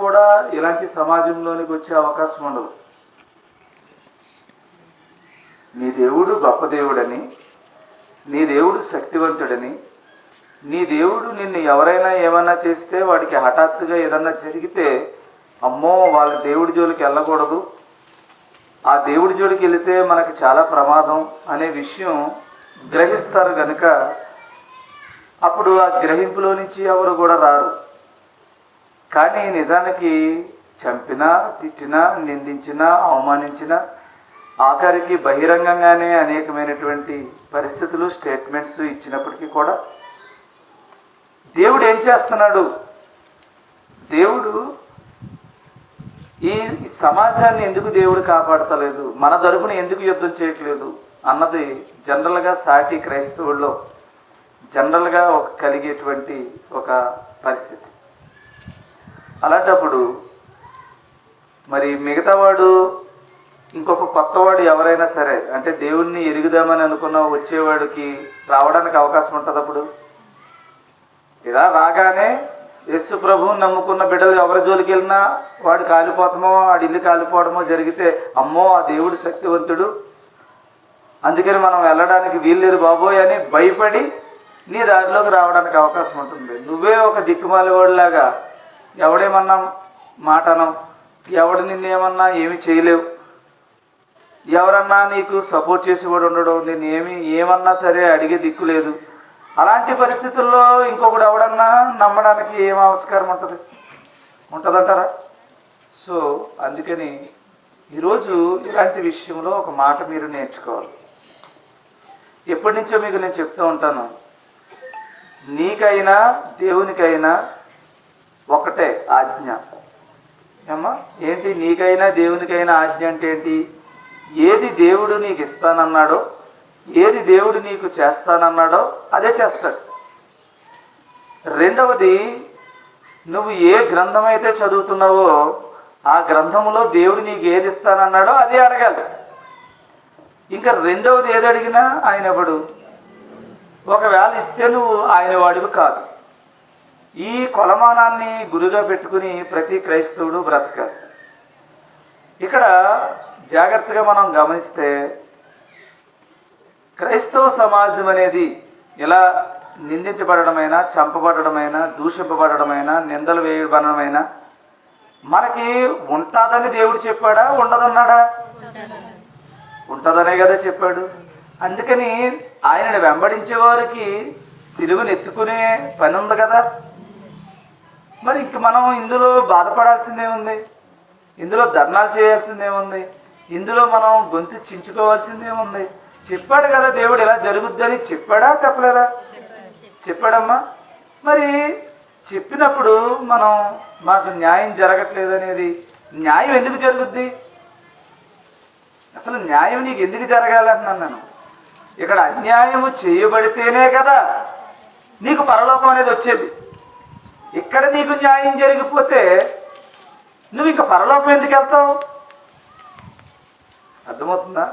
కూడా ఇలాంటి సమాజంలోనికి వచ్చే అవకాశం ఉండదు. నీ దేవుడు గొప్ప దేవుడని, నీ దేవుడు శక్తివంతుడని, నీ దేవుడు నిన్ను ఎవరైనా ఏమన్నా చేస్తే వాడికి హఠాత్తుగా ఏదన్నా జరిగితే అమ్మో వాళ్ళ దేవుడి జోలికి వెళ్ళకూడదు, ఆ దేవుడి జోలికి వెళితే మనకి చాలా ప్రమాదం అనే విషయం గ్రహిస్తారు కనుక అప్పుడు ఆ గ్రహింపులో నుంచి ఎవరు కూడా రారు. కానీ నిజానికి చంపినా, తిట్టినా, నిందించినా, అవమానించినా, ఆఖరికి బహిరంగంగానే అనేకమైనటువంటి పరిస్థితులు, స్టేట్మెంట్స్ ఇచ్చినప్పటికీ కూడా దేవుడు ఏం చేస్తున్నాడు? దేవుడు ఈ సమాజాన్ని ఎందుకు దేవుడు కాపాడతలేదు, మన తరపున ఎందుకు యుద్ధం చేయట్లేదు అన్నది జనరల్గా సాటి క్రైస్తవుల్లో జనరల్గా కలిగేటువంటి ఒక పరిస్థితి. అలాంటప్పుడు మరి మిగతావాడు ఇంకొక కొత్తవాడు ఎవరైనా సరే, అంటే దేవుణ్ణి ఎరుగుదామని అనుకున్న వచ్చేవాడికి రావడానికి అవకాశం ఉంటుంది. అప్పుడు ఇలా రాగానే యేసు ప్రభువుని నమ్ముకున్న బిడ్డలు ఎవరి జోలికి వెళ్ళినా వాడు కాలిపోతామో, వాడి ఇల్లు కాలిపోవడమో జరిగితే అమ్మో ఆ దేవుడు శక్తివంతుడు, అందుకని మనం వెళ్ళడానికి వీల్లేదు బాబోయ్ అని భయపడి నీ దారిలోకి రావడానికి అవకాశం ఉంటుంది. నువ్వే ఒక దిక్కుమాలివాడిలాగా ఎవడేమన్నా మాటనం, ఎవడు నిన్నేమన్నా ఏమి చేయలేవు, ఎవరన్నా నీకు సపోర్ట్ చేసేవాడు ఉండడు, నేను ఏమన్నా సరే అడిగే దిక్కు లేదు. అలాంటి పరిస్థితుల్లో ఇంకొకడు ఎవడన్నా నమ్మడానికి ఏం ఆవిష్కారం ఉంటుందంటారా? సో అందుకని ఈరోజు ఇలాంటి విషయంలో ఒక మాట మీరు నేర్చుకోవాలి. ఎప్పటి నుంచో మీకు నేను చెప్తూ ఉంటాను, నీకైనా దేవునికైనా ఒకటే ఆజ్ఞ. ఏమ్మా ఏంటి నీకైనా దేవునికైనా ఆజ్ఞ అంటే ఏంటి? ఏది దేవుడు నీకు ఇస్తానన్నాడో, ఏది దేవుడు నీకు చేస్తానన్నాడో అదే చేస్తాడు. రెండవది, నువ్వు ఏ గ్రంథం అయితే చదువుతున్నావో ఆ గ్రంథంలో దేవుడు నీకు ఏది ఇస్తానన్నాడో అదే అడగాలి. ఇంకా రెండవది ఏది అడిగినా ఆయన ఇవ్వడు. ఒకవేళ ఇస్తే నువ్వు ఆయన వాడివి కాదు. ఈ కొలమానాన్ని గురిగా పెట్టుకుని ప్రతి క్రైస్తవుడు బ్రతకాలి. ఇక్కడ జాగ్రత్తగా మనం గమనిస్తే క్రైస్తవ సమాజం అనేది ఎలా నిందించబడమైనా, చంపబడమైనా, దూషింపబడమైనా, నిందలు వేయబడమైనా మనకి ఉంటుందని దేవుడు చెప్పాడా, ఉండదన్నాడా? ఉంటుందనే కదా చెప్పాడు. అందుకని ఆయనను వెంబడించే వారికి సిలువను ఎత్తుకునే పని ఉంది కదా. మరి ఇంక మనం ఇందులో బాధపడాల్సిందేముంది, ఇందులో ధర్నాలు చేయాల్సిందేముంది, ఇందులో మనం గొంతు చించుకోవాల్సిందేముంది? చెప్పాడు కదా దేవుడు ఇలా జరుగుద్దని. చెప్పాడా చెప్పలేదా? చెప్పాడమ్మా. మరి చెప్పినప్పుడు మనం మాకు న్యాయం జరగట్లేదు అనేది, న్యాయం ఎందుకు జరుగుద్ది? అసలు న్యాయం నీకు ఎందుకు జరగాలంటున్నాను నేను. ఇక్కడ అన్యాయము చేయబడితేనే కదా నీకు పరలోకం అనేది వచ్చేది. ఇక్కడ నీకు న్యాయం జరిగిపోతే నువ్వు ఇంకా పరలోకం ఎందుకు వెళ్తావు? అర్థమవుతుందా?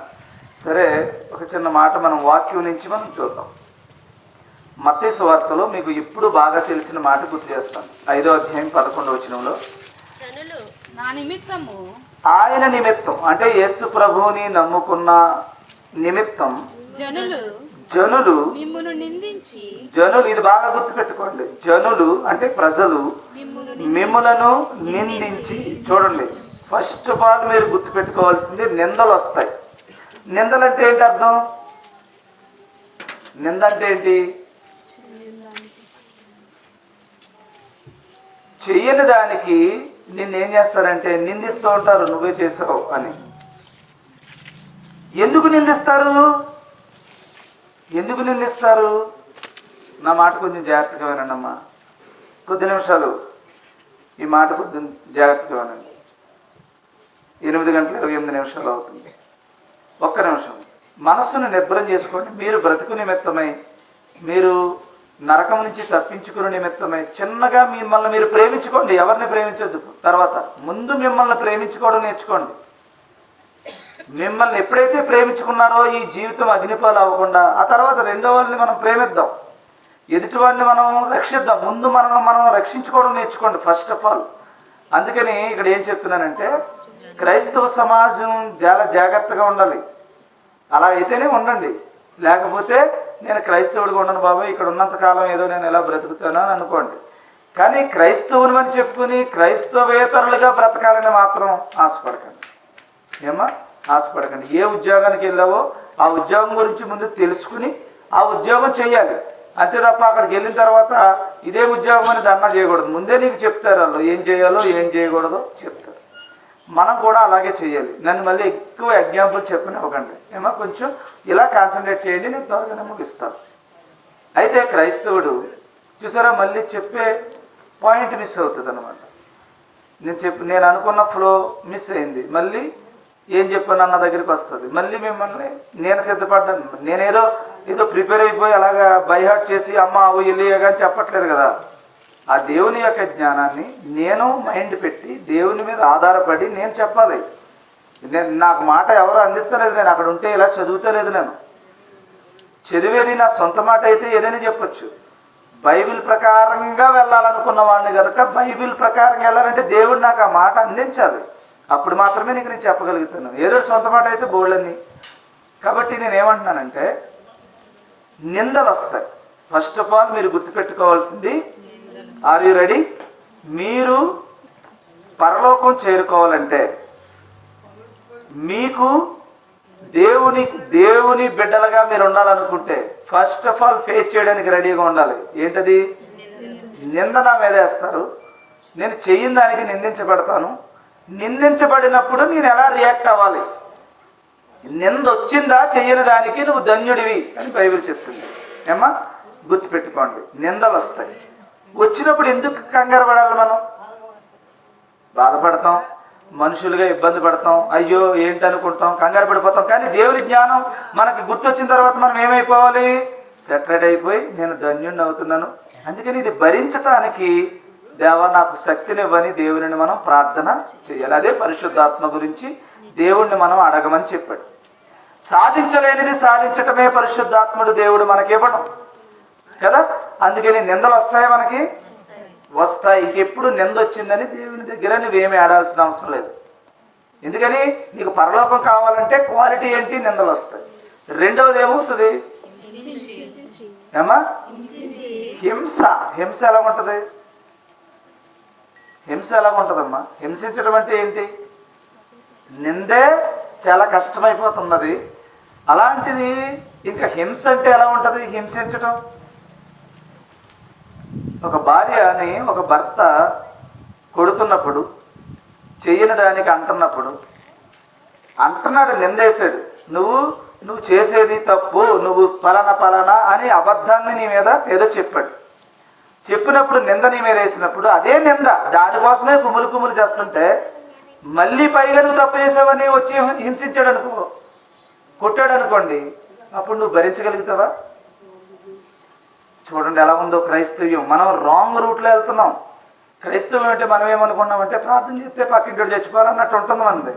సరే, ఒక చిన్న మాట మనం వాక్యం నుంచి మనం చూద్దాం. మత్తయి సువార్తలో మీకు ఇప్పుడు బాగా తెలిసిన మాట గుర్తు చేస్తాను. 5వ అధ్యాయం 11వ వచనంలో, ఆయన నిమిత్తం అంటే యేసు ప్రభువుని నమ్ముకున్న నిమిత్తం జనులు ఇది బాగా గుర్తుపెట్టుకోండి. జనులు అంటే ప్రజలు మిమ్ములను నిందించి, చూడండి ఫస్ట్ ఆఫ్ ఆల్ మీరు గుర్తుపెట్టుకోవాల్సింది నిందలు వస్తాయి. నిందలు అంటే ఏంటి అర్థం? నింద అంటే ఏంటి? చెయ్యని దానికి నిన్నేం చేస్తారంటే నిందిస్తూ ఉంటారు, నువ్వే చేసావు అని. ఎందుకు నిందిస్తారు? ఎందుకు నిందిస్తారు? నా మాట కొంచెం జాగ్రత్తగా వినండి అమ్మా. కొద్ది నిమిషాలు ఈ మాట కొద్ది జాగ్రత్తగా వినండి. 8:28 అవుతుంది. ఒక్క నిమిషం మనస్సును నిర్భరం చేసుకోండి. మీరు బ్రతుకు నిమిత్తమై, మీరు నరకం నుంచి తప్పించుకునే నిమిత్తమై చిన్నగా మిమ్మల్ని మీరు ప్రేమించుకోండి. ఎవరిని ప్రేమించొద్దు. తర్వాత ముందు మిమ్మల్ని ప్రేమించుకోవడం నేర్చుకోండి. మిమ్మల్ని ఎప్పుడైతే ప్రేమించుకున్నారో ఈ జీవితం అగ్నిపాలు అవ్వకుండా, ఆ తర్వాత రెండో వాళ్ళని మనం ప్రేమిద్దాం, ఎదుటివాడిని మనం రక్షిద్దాం. ముందు మనం రక్షించుకోవడం నేర్చుకోండి ఫస్ట్ ఆఫ్ ఆల్. అందుకని ఇక్కడ ఏం చెప్తున్నానంటే క్రైస్తవ సమాజం చాలా జాగ్రత్తగా ఉండాలి. అలా అయితేనే ఉండండి, లేకపోతే నేను క్రైస్తవుడిగా ఉండను బాబాయ్, ఇక్కడ ఉన్నంతకాలం ఏదో నేను ఎలా బ్రతుకుతాను అని అనుకోండి. కానీ క్రైస్తవులు అని చెప్పుకుని క్రైస్తవేతరులుగా బ్రతకాలని మాత్రం ఆశపడకండి. ఏమా ఆశపడకండి. ఏ ఉద్యోగానికి వెళ్ళావో ఆ ఉద్యోగం గురించి ముందు తెలుసుకుని ఆ ఉద్యోగం చేయాలి అంతే తప్ప అక్కడికి వెళ్ళిన తర్వాత ఇదే ఉద్యోగం అని ధర్నా చేయకూడదు. ముందే నీకు చెప్తారు వాళ్ళు ఏం చేయాలో ఏం చేయకూడదో చెప్తారు. మనం కూడా అలాగే చేయాలి. నన్ను మళ్ళీ ఎక్కువ ఎగ్జాంపుల్ చెప్పనివ్వకండి. ఏమో కొంచెం ఇలా కాన్సన్ట్రేట్ చేయండి, నేను త్వరగానే ముగిస్తాను. అయితే క్రైస్తవుడు చూసారా మళ్ళీ చెప్పే పాయింట్ మిస్ అవుతుంది అనమాట. నేను అనుకున్న ఫ్లో మిస్ అయింది. మళ్ళీ ఏం చెప్పాను అన్న దగ్గరికి వస్తుంది. మళ్ళీ మిమ్మల్ని నేను సిద్ధపడ్డాను, నేనేదో ప్రిపేర్ అయిపోయి అలాగా బైహార్ట్ చేసి అమ్మ అవు ఇల్లియగా అని చెప్పట్లేదు కదా. ఆ దేవుని యొక్క జ్ఞానాన్ని నేను మైండ్ పెట్టి దేవుని మీద ఆధారపడి నేను చెప్పాలి. నాకు మాట ఎవరు అందిస్తలేదు. నేను అక్కడ ఉంటే ఇలా చదువుతలేదు. నేను చదివేది నా సొంత మాట అయితే ఏదైనా చెప్పొచ్చు. బైబిల్ ప్రకారంగా వెళ్ళాలనుకున్న వాడిని కనుక బైబిల్ ప్రకారంగా వెళ్ళాలంటే దేవుడు నాకు ఆ మాట అందించాలి. అప్పుడు మాత్రమే నీకు నేను చెప్పగలుగుతున్నాను. ఏదో సొంత మాట అయితే బోళ్ళని. కాబట్టి నేనేమంటున్నానంటే నిందలు వస్తాయి. ఫస్ట్ ఆఫ్ ఆల్ మీరు గుర్తుపెట్టుకోవాల్సింది, ఆర్ యు రెడీ? మీరు పరలోకం చేరుకోవాలంటే మీకు దేవుని బిడ్డలుగా మీరు ఉండాలనుకుంటే ఫస్ట్ ఆఫ్ ఆల్ ఫేస్ చేయడానికి రెడీగా ఉండాలి. ఏంటది? నింద నా మీద వేస్తారు, నేను చెయ్యని దానికి నిందించబడతాను. నిందించబడినప్పుడు నేను ఎలా రియాక్ట్ అవ్వాలి? నింద వచ్చిందా చెయ్యని దానికి నువ్వు ధన్యుడివి అని బైబిల్ చెప్తుంది. ఏమా గుర్తుపెట్టుకోండి, నిందలు వస్తాయి. వచ్చినప్పుడు ఎందుకు కంగారు పడాలి? మనం బాధపడతాం, మనుషులుగా ఇబ్బంది పడతాం, అయ్యో ఏంటనుకుంటాం, కంగారు పడిపోతాం. కానీ దేవుని జ్ఞానం మనకి గుర్తొచ్చిన తర్వాత మనం ఏమైపోవాలి? సెటరేట్ అయిపోయి నేను ధన్యుడిని అవుతున్నాను. అందుకని ఇది భరించటానికి దేవా నాకు శక్తినివ్వని దేవుని మనం ప్రార్థన చేయాలి. అదే పరిశుద్ధాత్మ గురించి దేవుణ్ణి మనం అడగమని చెప్పాడు. సాధించలేనిది సాధించటమే పరిశుద్ధాత్ముడు దేవుడు మనకివ్వడం కదా. అందుకని నిందలు వస్తాయి, మనకి వస్తాయి. ఇంకెప్పుడు నింద వచ్చిందని దేవుని దగ్గర నువ్వేమీ ఆడాల్సిన అవసరం లేదు. ఎందుకని నీకు పరలోకం కావాలంటే క్వాలిటీ ఏంటి? నిందలు వస్తాయి. రెండవది ఏమవుతుంది? ఏమా హింస. హింస ఎలా ఉంటుంది? హింస ఎలా ఉంటుందమ్మా? హింసించడం అంటే ఏంటి? నిందే చాలా కష్టమైపోతున్నది. అలాంటిది ఇంకా హింస అంటే ఎలా ఉంటుంది? హింసించటం. ఒక భార్యని ఒక భర్త కొడుతున్నప్పుడు, చెయ్యని దానికి అంటున్నప్పుడు, అంటున్నాడు, నిందేశాడు, నువ్వు చేసేది తప్పు, నువ్వు పలానా అని అబద్ధాన్ని నీ మీద ఏదో చెప్పాడు. చెప్పినప్పుడు నింద నీ మీద వేసినప్పుడు అదే నింద దానికోసమే కుములు చేస్తుంటే మళ్ళీ పైగా నువ్వు తప్పు చేసావని వచ్చి హింసించాడు అనుకో, కొట్టాడు అనుకోండి, అప్పుడు నువ్వు భరించగలుగుతావా? చూడండి ఎలా ఉందో క్రైస్తవ్యం. మనం రాంగ్ రూట్లో వెళ్తున్నాం. క్రైస్తవం అంటే మనం ఏమనుకున్నామంటే ప్రార్థన చేస్తే పక్కింటి చచ్చిపోవాలన్నట్టు ఉంటుంది మనది.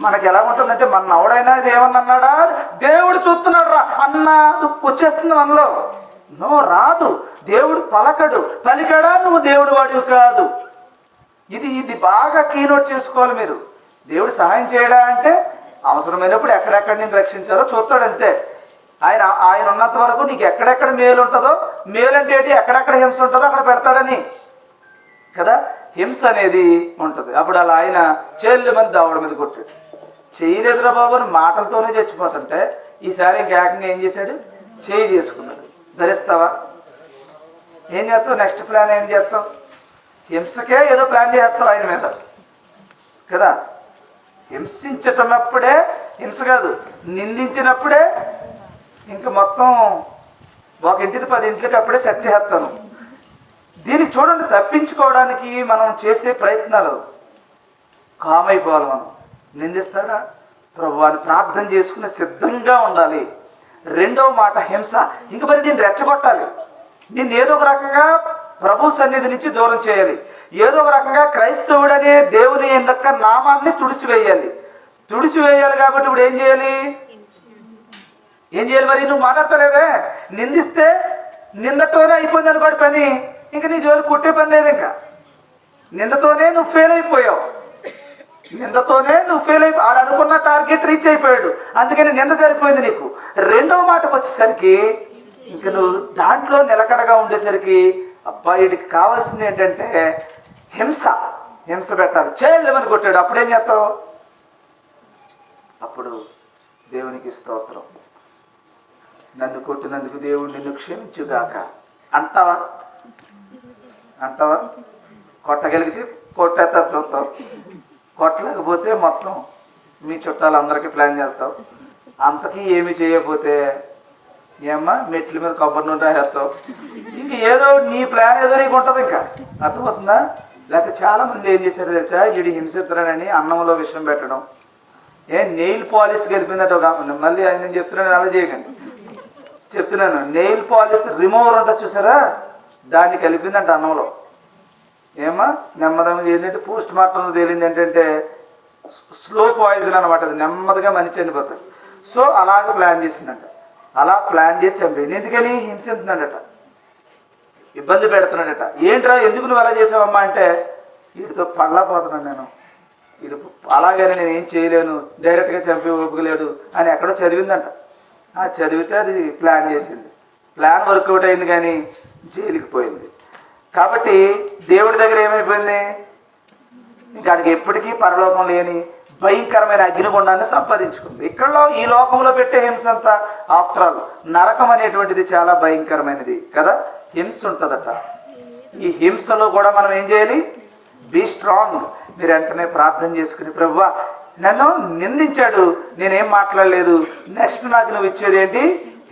మనకి ఎలా ఉంటుందంటే మన ఎవడైనా ఏమన్నాడా దేవుడు చూస్తున్నాడు రా అన్న వచ్చేస్తుంది మనలో. నో, రాదు. దేవుడు పలికడా నువ్వు దేవుడు వాడివి కాదు. ఇది బాగా కీనోట్ చేసుకోవాలి మీరు. దేవుడు సహాయం చేయడా అంటే అవసరమైనప్పుడు ఎక్కడెక్కడ నేను రక్షించాలో చూస్తాడు అంతే. ఆయన ఉన్నంత వరకు నీకు ఎక్కడెక్కడ మేలు ఉంటుందో, మేలు అంటే ఏంటి, ఎక్కడెక్కడ హింస ఉంటుందో అక్కడ పెడతాడని కదా. హింస అనేది ఉంటుంది. అప్పుడు అలా ఆయన చేళ్ళు మంది దావడ మీద కొట్టాడు. చేయలేదురా బాబు అని మాటలతోనే చచ్చిపోతుంటే ఈసారి ఇంకా ఏకంగా ఏం చేశాడు? చేయి చేసుకున్నాడు. ధరిస్తావా? ఏం చేస్తావు? నెక్స్ట్ ప్లాన్ ఏం చేస్తావు? హింసకే ఏదో ప్లాన్ చేస్తావు ఆయన మీద కదా. హింసించటమప్పుడే హింస కాదు, నిందించినప్పుడే ఇంకా మొత్తం ఒక ఇంటికి 10 ఇంట్లకి అప్పుడే సెట్ చేస్తాను. దీనికి చూడండి, తప్పించుకోవడానికి మనం చేసే ప్రయత్నాలు కామైపోవాలి. మనం నిందిస్తాడా ప్రభు అని ప్రార్థన చేసుకుని సిద్ధంగా ఉండాలి. రెండవ మాట హింస. ఇంక మరి నేను రెచ్చగొట్టాలి, నిన్ను ఏదో ఒక రకంగా ప్రభు సన్నిధి నుంచి దూరం చేయాలి, ఏదో ఒక రకంగా క్రైస్తవుడనే దేవుని యొక్క నామాన్ని తుడిచివేయాలి. కాబట్టి ఇప్పుడు ఏం చేయాలి? మరి నువ్వు మాట్లాడతలేదే. నిందిస్తే నిందతోనే అయిపోయింది అనుకోటి పని. ఇంకా నీ జోలు కుట్టే పని లేదు. ఇంకా నిందతోనే నువ్వు ఫెయిల్ అయిపోయావు. ఆడు అనుకున్న టార్గెట్ రీచ్ అయిపోయాడు, అందుకని నింద సరిపోయింది నీకు. రెండవ మాటకు వచ్చేసరికి ఇంక నువ్వు దాంట్లో నిలకడగా ఉండేసరికి అబ్బాయికి కావాల్సింది ఏంటంటే హింస పెట్టాలి. చేయలేమని కొట్టాడు, అప్పుడేం చేస్తావు? అప్పుడు దేవునికి స్తోత్రం, నన్ను కొట్టినందుకు దేవుడు నిన్ను క్షమించుగాక అంటావా? కొట్టగలిగితే కొట్టేస్తారు చూస్తావు, కొట్టలేకపోతే మొత్తం మీ చుట్టాలందరికీ ప్లాన్ చేస్తావు. అంతకీ ఏమి చేయకపోతే ఏమ్మా మెట్ల మీద కొబ్బరి నూనె రాసేస్తావు. ఇంక ఏదో నీ ప్లాన్ ఏదో నీకు ఉంటుంది. ఇంకా అర్థమవుతుందా? లేకపోతే చాలామంది ఏం చేశారు తెలుసా, వీడి హింసిస్తున్నాడని అన్నంలో విషయం పెట్టడం, నెయిల్ పాలిష్ కలిపిందట. మళ్ళీ నేను చెప్తున్నాను, అలా చేయకండి, చెప్తున్నాను. నెయిల్ పాలిష్ రిమూవర్ ఉంటుంది చూసారా, దాన్ని కలిపిందంట అన్నంలో. నెమ్మదిగా ఏంటంటే పోస్ట్ మార్టంలో తేలింది ఏంటంటే స్లో పాయిజన్ అనమాట, అది నెమ్మదిగా మనిషి చనిపోతుంది. సో అలాగ ప్లాన్ చేసిందంట, అలా ప్లాన్ చేసి చంపేది. ఎందుకని? హింసిస్తున్నాడట, ఇబ్బంది పెడుతున్నాడట. ఏంట్రా ఎందుకు నువ్వు అలా చేసావమ్మా అంటే, వీటితో పళ్ళపోతున్నాను నేను, ఇది అలాగని నేను ఏం చేయలేను, డైరెక్ట్గా చంపి ఒప్పుకోలేదు అని ఎక్కడో చదివిందంట. చదివితే అది ప్లాన్ చేసింది, ప్లాన్ వర్కౌట్ అయింది కానీ జైలుకి పోయింది. కాబట్టి దేవుడి దగ్గర ఏమైపోయింది, ఇంకా అడిగి ఎప్పటికీ పరలోకం లేని భయంకరమైన అగ్నిగుండాన్ని సంపాదించుకుంది. ఇక్కడ ఈ లోకంలో పెట్టే హింస అంతా ఆఫ్టర్ ఆల్ నరకం అనేటువంటిది చాలా భయంకరమైనది కదా, హింస ఉంటుందట. ఈ హింసలో కూడా మనం ఏం చేయాలి? Be strong. మీరు వెంటనే ప్రార్థన చేసుకుని, ప్రభువా నన్ను నిందించాడు, నేనేం మాట్లాడలేదు, నెక్స్ట్ నాకు నువ్వు ఇచ్చేది ఏంటి?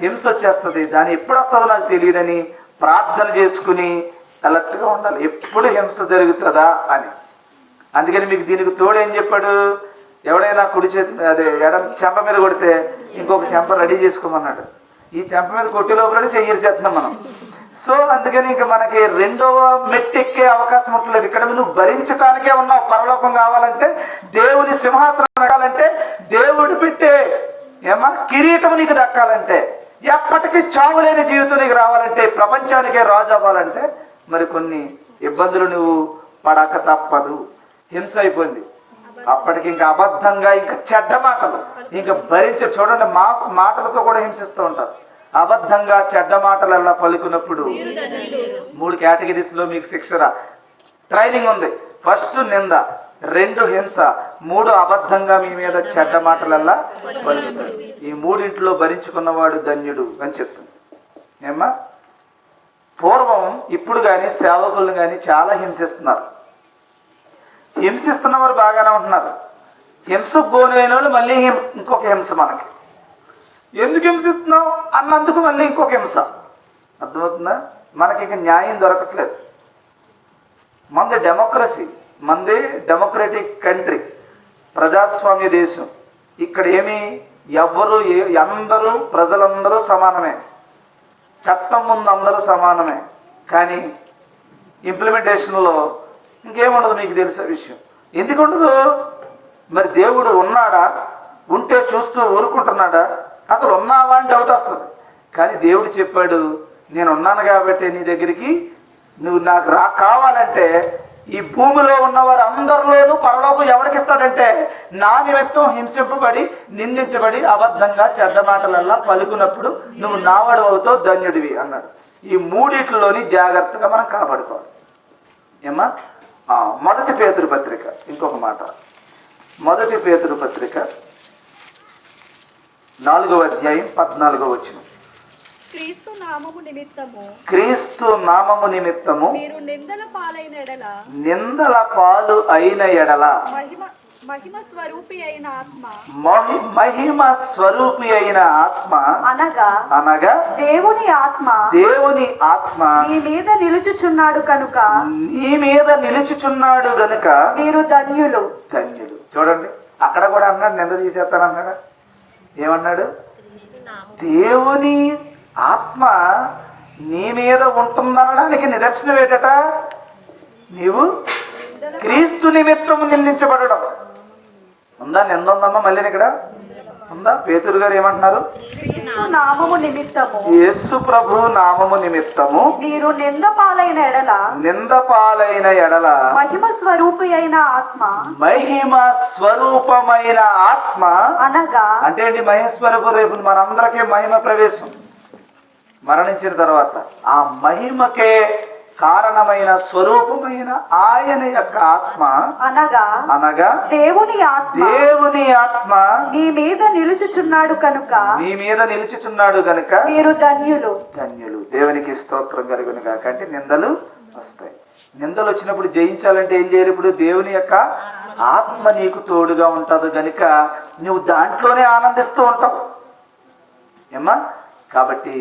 హింస వచ్చేస్తుంది, దాన్ని ఎప్పుడు వస్తుందో నాకు తెలియదని ప్రార్థన చేసుకుని అలర్ట్గా ఉండాలి. ఎప్పుడు హింస జరుగుతుందా అని. అందుకని మీకు దీనికి తోడు ఏం చెప్పాడు, ఎవడైనా కుడి చేతి ఎడం చెంప మీద కొడితే ఇంకొక చెంప రెడీ చేసుకోమన్నాడు. ఈ చెంప మీద కొట్టే లోపలనే చేస్తున్నాం మనం. సో అందుకని ఇంకా మనకి రెండవ మెట్టెక్కే అవకాశం ఉంటలేదు. ఇక్కడ నువ్వు భరించటానికే ఉన్నావు. పరలోకం కావాలంటే, దేవుని సింహాసనం దక్కాలంటే, దేవుడు పెట్టే కిరీటం నీకు దక్కాలంటే, ఎప్పటికీ చావులేని జీవితం నీకు రావాలంటే, ప్రపంచానికే రాజు అవ్వాలంటే మరి కొన్ని ఇబ్బందులు నువ్వు పడక తప్పదు. హింస అయిపోయింది. అప్పటికి ఇంకా అబద్ధంగా, ఇంకా చెడ్డ మాటలు, ఇంకా చూడండి, మాటలతో కూడా హింసిస్తూ ఉంటారు. అబద్ధంగా చెడ్డ మాటలల్లా పలుకున్నప్పుడు 3 కేటగిరీస్లో మీకు శిక్షణ ట్రైనింగ్ ఉంది. ఫస్ట్ నింద, 2 హింస, 3 అబద్ధంగా మీ మీద చెడ్డ మాటలల్లా పలుకుతాడు. ఈ 3 భరించుకున్నవాడు ధన్యుడు అని చెప్తుంది. పూర్వం ఇప్పుడు కానీ సేవకులను కానీ చాలా హింసిస్తున్నారు. హింసిస్తున్నవారు బాగానే ఉంటున్నారు. హింసకు గోనైన వాళ్ళు మళ్ళీ ఇంకొక హింస. మనకి ఎందుకు హింసిస్తున్నావు అన్నందుకు మళ్ళీ ఇంకొక హింస. అర్థమవుతుందా? మనకి ఇక న్యాయం దొరకట్లేదు. మనది డెమోక్రసీ, మనది డెమోక్రటిక్ కంట్రీ, ప్రజాస్వామ్య దేశం. ఇక్కడ ఏమి అందరూ ప్రజలందరూ సమానమే, చట్టం ముందు అందరూ సమానమే. కానీ ఇంప్లిమెంటేషన్లో ఇంకేముండదు. మీకు తెలిసే విషయం. ఎందుకు ఉండదు? మరి దేవుడు ఉన్నాడా? ఉంటే చూస్తూ ఊరుకుంటున్నాడా? అసలు ఉన్నావా అని డౌట్ వస్తుంది. కానీ దేవుడు చెప్పాడు, నేను ఉన్నాను కాబట్టి నీ దగ్గరికి నువ్వు నాకు కావాలంటే ఈ భూమిలో ఉన్నవారు అందరిలోనూ పరలోకం ఎవరికి ఇస్తాడంటే, నా నిమిత్తం హింసింపబడి నిందించబడి అబద్ధంగా చెడ్డ మాటలల్లా పలుకున్నప్పుడు నువ్వు నావాడు అవుతావు, ధన్యుడివి అన్నాడు. ఈ 3 జాగ్రత్తగా మనం కాపాడుకోవాలి. మొదటి పేతురు పత్రిక, ఇంకొక మాట, మొదటి పేతురు పత్రిక 4వ అధ్యాయం 14వ వచనం. క్రీస్తు నామము నిమిత్తము మీరు నిందల పాలు అయిన ఎడల మహిమ స్వరూపి అయిన ఆత్మ అనగా దేవుని ఆత్మ నీ మీద నిలుచుచున్నాడు గనుక మీరు ధన్యులు. చూడండి, అక్కడ కూడా అన్నాడు, నింద తీసేస్తానన్నాడు. ఏమన్నాడు? దేవుని ఆత్మ నీ మీద ఉంటుందనడానికి నిదర్శనం ఏంటట? నీవు క్రీస్తు నిమిత్తం నిందించబడడం. ఉందా? నింద ఉందమ్మా? మళ్ళీ ఇక్కడ ఉందా? పేతురు గారు ఏమంటున్నారు? క్రీస్తు నామము నిమిత్తము యేసు ప్రభు నామము నిమిత్తము మీరు నింద పాలైన ఎడల మహిమ స్వరూపి అయిన ఆత్మ మహిమ స్వరూపమైన ఆత్మ అనగా అంటే అండి మహిమ స్వరూపం. రేపు మనందరికీ మహిమ ప్రవేశం మరణించిన తర్వాత ఆ మహిమకే కారణమైన స్వరూపమైన ఆయన యొక్క ఆత్మ అనగా దేవుని ఆత్మ నీ మీద నిలుచుచున్నాడు కనుక మీరు ధన్యులు. దేవునికి స్తోత్రం కలుగును గాక. అంటే నిందలు వస్తాయి. నిందలు వచ్చినప్పుడు జయించాలంటే ఏం చేయాలి? ఇప్పుడు దేవుని యొక్క ఆత్మ నీకు తోడుగా ఉంటుంది కనుక నువ్వు దాంట్లోనే ఆనందిస్తూ ఉంటావు ఏమ్మా. కాబట్టి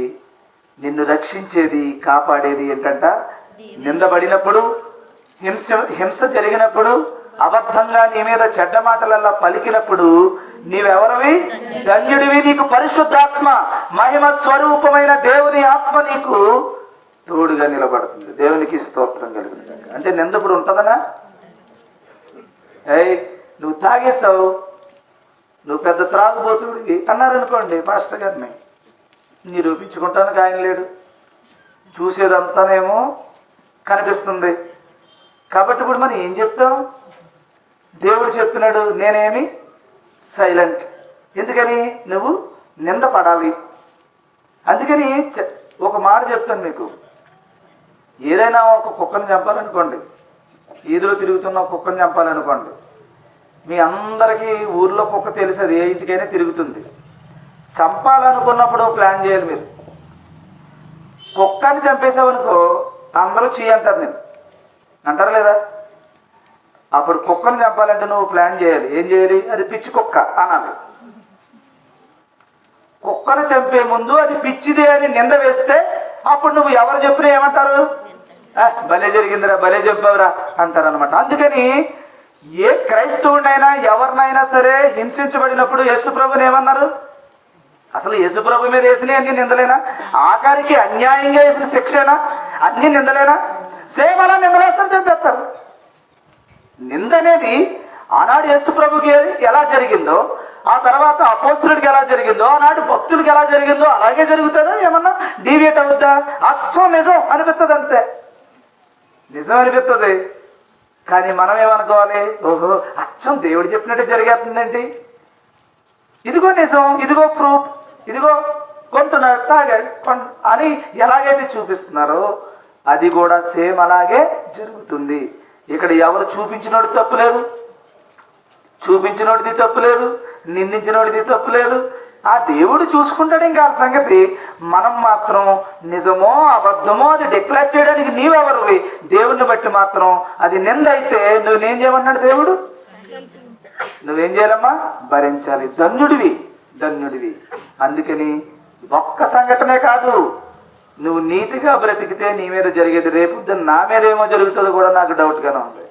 నిన్ను రక్షించేది కాపాడేది ఏంటంట? నిందబడినప్పుడు, హింస జరిగినప్పుడు, అబద్ధంగా నీ మీద చెడ్డ మాటలల్లా పలికినప్పుడు నీవెవరివి? ధన్యుడివి. నీకు పరిశుద్ధాత్మ మహిమ స్వరూపమైన దేవుని ఆత్మ నీకు తోడుగా నిలబడుతుంది. దేవునికి స్తోత్రం కలుగుతుంది. అంటే నిందప్పుడు ఉంటుందనా? నువ్వు తాగేసావు, నువ్వు పెద్ద త్రాగుబోతుడివి అన్నారనుకోండి పాస్టర్ గారిని, నిరూపించుకుంటానికి ఆయన లేడు, చూసేదంతానేమో కనిపిస్తుంది. కాబట్టి ఇప్పుడు మనం ఏం చెప్తాం? దేవుడు చెప్తున్నాడు నేనేమి సైలెంట్. ఎందుకని? నువ్వు నింద పడాలి. అందుకని ఒక మాట చెప్తాను మీకు. ఏదైనా ఒక కుక్కను చంపాలనుకోండి, ఈదులో తిరుగుతున్న ఒక కుక్కను చంపాలనుకోండి, మీ అందరికీ ఊర్లో కుక్క తెలిసి అది ఏ ఇంటికైనా తిరుగుతుంది. చంపాలనుకున్నప్పుడు ప్లాన్ చేయాలి మీరు. కుక్కని చంపేసావనుకో అందరూ అంటారు, నేను అంటారు లేదా? అప్పుడు కుక్కను చంపాలంటే నువ్వు ప్లాన్ చేయాలి. ఏం చేయాలి? అది పిచ్చి కుక్క అనాలి. కుక్కను చంపే ముందు అది పిచ్చిదే అని నింద వేస్తే అప్పుడు నువ్వు ఎవరు చెప్పినా ఏమంటారు? భలే జరిగిందిరా, భలే చెప్పావురా అంటారు అనమాట. అందుకని ఏ క్రైస్తవుడైనా ఎవరినైనా సరే హింసించబడినప్పుడు యేసుప్రభుని ఏమన్నారు? అసలు యేసుప్రభు మీద వేసిన అన్ని నిందలేనా? ఆఖరికి అన్యాయంగా వేసిన శిక్షేనా? అన్ని నిందలేనా? సేమ్ అలా నిందలేస్తారు, చంపేస్తారు. నింద అనేది ఆనాడు యేసుప్రభుకి ఎలా జరిగిందో, ఆ తర్వాత అపోస్తులుడికి ఎలా జరిగిందో, ఆనాడు భక్తులకి ఎలా జరిగిందో అలాగే జరుగుతుందో. ఏమన్నా డీవియేట్ అవుద్దా? అచ్చం నిజం అనిపిస్తుంది, అంతే నిజం అనిపిస్తుంది. కానీ మనం ఏమనుకోవాలి? ఓహో అచ్చం దేవుడు చెప్పినట్టు జరిగేస్తుందండి, ఇదిగో నిజం, ఇదిగో ప్రూఫ్, ఇదిగో కొంటున్నాడు, తాగాడు అని ఎలాగైతే చూపిస్తున్నారో అది కూడా సేమ్ అలాగే జరుగుతుంది. ఇక్కడ ఎవరు చూపించినోడి తప్పులేదు, చూపించినోడిది తప్పులేదు, నిందించినోడిది తప్పులేదు. ఆ దేవుడు చూసుకుంటాడు. ఇంకా సంగతి మనం మాత్రం నిజమో అబద్ధమో అది డిక్లేర్ చేయడానికి నీవెవరివి? దేవుణ్ణి బట్టి మాత్రం అది నింద అయితే నువ్వేం చేయమన్నాడు దేవుడు? నువ్వేం చేయాలమ్మా? భరించాలి. ధన్యుడివి. అందుకని ఒక్క సంఘటనే కాదు, నువ్వు నీతిగా బ్రతికితే నీ మీద జరిగేది రేపు నా మీద ఏమో జరుగుతుందో కూడా నాకు డౌట్గానే ఉంది.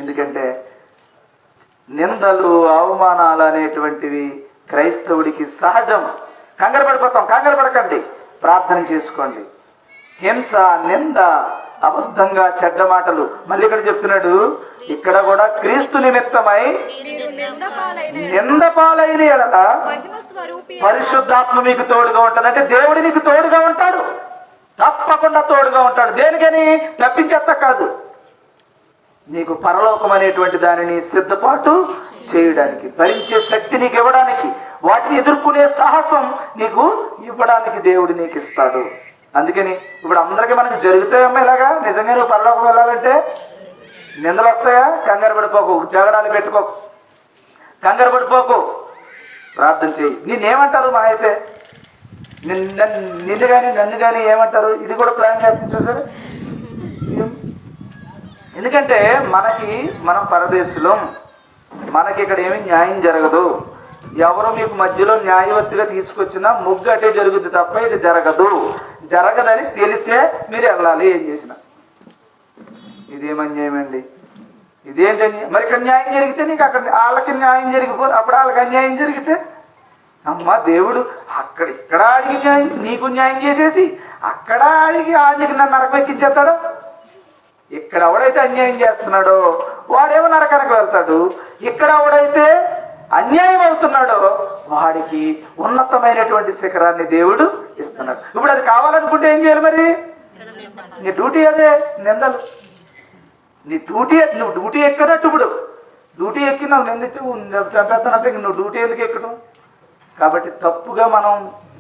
ఎందుకంటే నిందలు అవమానాలు అనేటువంటివి క్రైస్తవుడికి సహజం. కంగారు పడిపోతాం, కంగారు పడకండి, ప్రార్థన చేసుకోండి. హింస, నింద, అబద్ధంగా చెడ్డ మాటలు. మళ్ళీ ఇక్కడ చెప్తున్నాడు, ఇక్కడ కూడా క్రీస్తు నిమిత్తమై నింద పాలైన ఎడల పరిశుద్ధాత్మ మీకు తోడుగా ఉంటుంది. అంటే దేవుడు నీకు తోడుగా ఉంటాడు, తప్పకుండా తోడుగా ఉంటాడు. దేనికని? తప్పించేత్త కాదు, నీకు పరలోకం అనేటువంటి దానిని సిద్ధపాటు చేయడానికి, భరించే శక్తి నీకు ఇవ్వడానికి, వాటిని ఎదుర్కొనే సాహసం నీకు ఇవ్వడానికి దేవుడు నీకు ఇస్తాడు. అందుకని ఇప్పుడు అందరికీ మనకి జరుగుతాయమ్మా ఇలాగా. నిజంగా నువ్వు పరలోకం వెళ్ళాలంటే నిందలు వస్తాయా? కంగారు పడిపోకు, జగడాలు పెట్టుకోకు, కంగారు పడిపోకు, ప్రార్థన చేయి. నేనేమంటారు? మా అయితే నిన్ను కానీ నన్ను కానీ ఏమంటారు? ఇది కూడా ప్లాన్ చేస్తుంది చూసారు. ఎందుకంటే మనం పరదేశులం, మనకి ఇక్కడ ఏమీ న్యాయం జరగదు. ఎవరు మీకు మధ్యలో న్యాయవర్తిగా తీసుకొచ్చినా ముగ్గు అటే జరుగుద్ది తప్ప ఇది జరగదని తెలిసే మీరు వెళ్ళాలి. ఏం చేసినా ఇదేమన్యాయమండి, ఇదేంటని. మరి ఇక్కడ న్యాయం జరిగితే నీకు అక్కడ వాళ్ళకి న్యాయం జరిగిపోదు, అప్పుడు వాళ్ళకి అన్యాయం జరిగితే అమ్మ దేవుడు ఇక్కడ ఆడికి నీకు న్యాయం చేసేసి అక్కడ ఆడికి నన్ను నరకెక్కించేస్తాడు. ఇక్కడ ఎవడైతే అన్యాయం చేస్తున్నాడో వాడేమో నరకానికి వెళ్తాడు, ఇక్కడ ఎవడైతే అన్యాయం అవుతున్నాడో వాడికి ఉన్నతమైనటువంటి శిఖరాన్ని దేవుడు ఇస్తున్నాడు. ఇప్పుడు అది కావాలనుకుంటే ఏం చేయాలి మరి? నీ డ్యూటీ అదే, నిందలు. నీ డ్యూటీ, నువ్వు డ్యూటీ ఎక్కనట్టు. ఇప్పుడు డ్యూటీ ఎక్కి నువ్వు నిందించి చంపేస్తానంటే నువ్వు డ్యూటీ ఎందుకు ఎక్కడం? కాబట్టి తప్పుగా మనం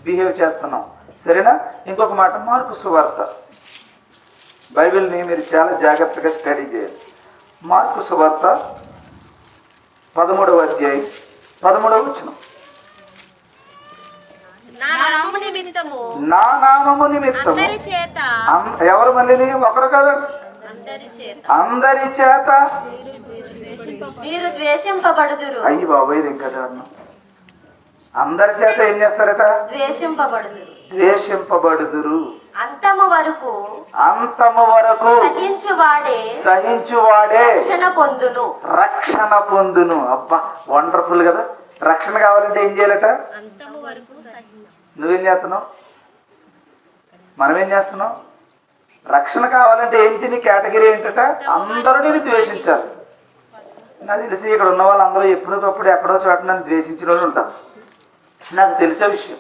బిహేవ్ చేస్తున్నాం, సరేనా? ఇంకొక మాట, మార్కు సువార్త. బైబిల్ని మీరు చాలా జాగ్రత్తగా స్టడీ చేయాలి. మార్కు సువార్త 13వ అధ్యాయం 13వ వచనం. నా నామము నిమిత్తము నా నామము నిమిత్తము అందరి చేత ఎవరు మళ్ళీ? ఒకరు కాదండి, అందరి చేత మీరు ద్వేషింపబడుదురు. అయ్యి బాబు, ఇది ఇంకా దారుణం. అందరి చేత ఏం చేస్తారట? ద్వేషింపబడుదురు. ద్వేషింపబడుదురు. అంతము వరకు సహించువాడే రక్షణ పొందును. అబ్బా, వండర్ఫుల్ కదా. రక్షణ కావాలంటే ఏం చేయాలట? అంతము వరకు సహించు. నువ్వేం చేస్తున్నావు? మనం ఏం చేస్తున్నావు? రక్షణ కావాలంటే ఏంటి? నీ కేటగిరీ ఏంటట? అందరూ నేను ద్వేషించాలి. నాకు తెలిసి ఇక్కడ ఉన్న వాళ్ళందరూ ఎప్పటికప్పుడు ఎక్కడో చోట నన్ను ద్వేషించిన వాళ్ళు ఉంటారు. నాకు తెలిసే విషయం,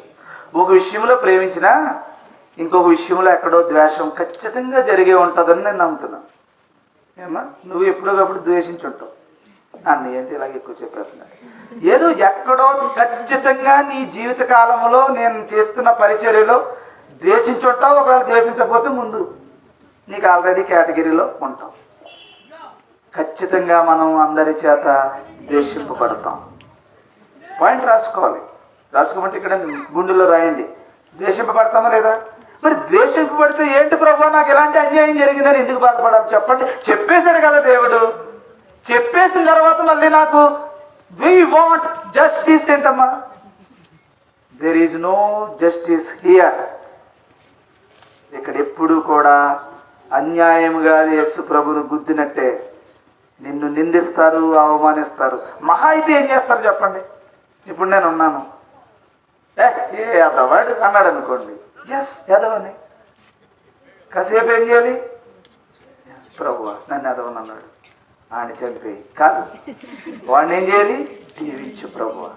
ఒక విషయంలో ప్రేమించినా ఇంకొక విషయంలో ఎక్కడో ద్వేషం ఖచ్చితంగా జరిగే ఉంటుందని నేను నమ్ముతున్నాను. ఏమన్నా నువ్వు ఎప్పటికప్పుడు ద్వేషించుంటావు. నన్ను ఏంటి ఇలాగ ఎక్కువ చెప్పేస్తున్నాను. ఏదో ఎక్కడో ఖచ్చితంగా నీ జీవిత కాలంలో నేను చేస్తున్న పరిచర్యలో ద్వేషించుంటావు. ఒకవేళ ద్వేషించకపోతే ముందు నీకు ఆల్రెడీ కేటగిరీలో ఉంటావు. ఖచ్చితంగా మనం అందరి చేత ద్వేషింపబడతాం. పాయింట్ రాసుకోవాలి. రాసుకోమంటే ఇక్కడ గుండెలో రాయండి. ద్వేషింపబడతామా లేదా? మరి ద్వేషింపబడితే ఏంటి ప్రభు, నాకు ఎలాంటి అన్యాయం జరిగిందని ఎందుకు బాధపడాలి చెప్పండి? చెప్పేశాడు కదా దేవుడు. చెప్పేసిన తర్వాత మళ్ళీ నాకు వి వాంట్ జస్టిస్ ఏంటమ్మా? There is no justice here. ఇక్కడ ఎప్పుడు కూడా అన్యాయముగా యేసు ప్రభును గుద్దినట్టే నిన్ను నిందిస్తారు, అవమానిస్తారు. మహా అయితే ఏం చేస్తారు చెప్పండి? ఇప్పుడు నేను ఉన్నాను, ఏ యాదవాడు అన్నాడు అనుకోండి, ఎస్ యాదవని. కాసేపు ఏం చేయాలి? ప్రభువా నన్ను యాదవని అన్నాడు, ఆయన చనిపోయి కాదు, వాడిని ఏం చేయాలి? దీవించు ప్రభువా,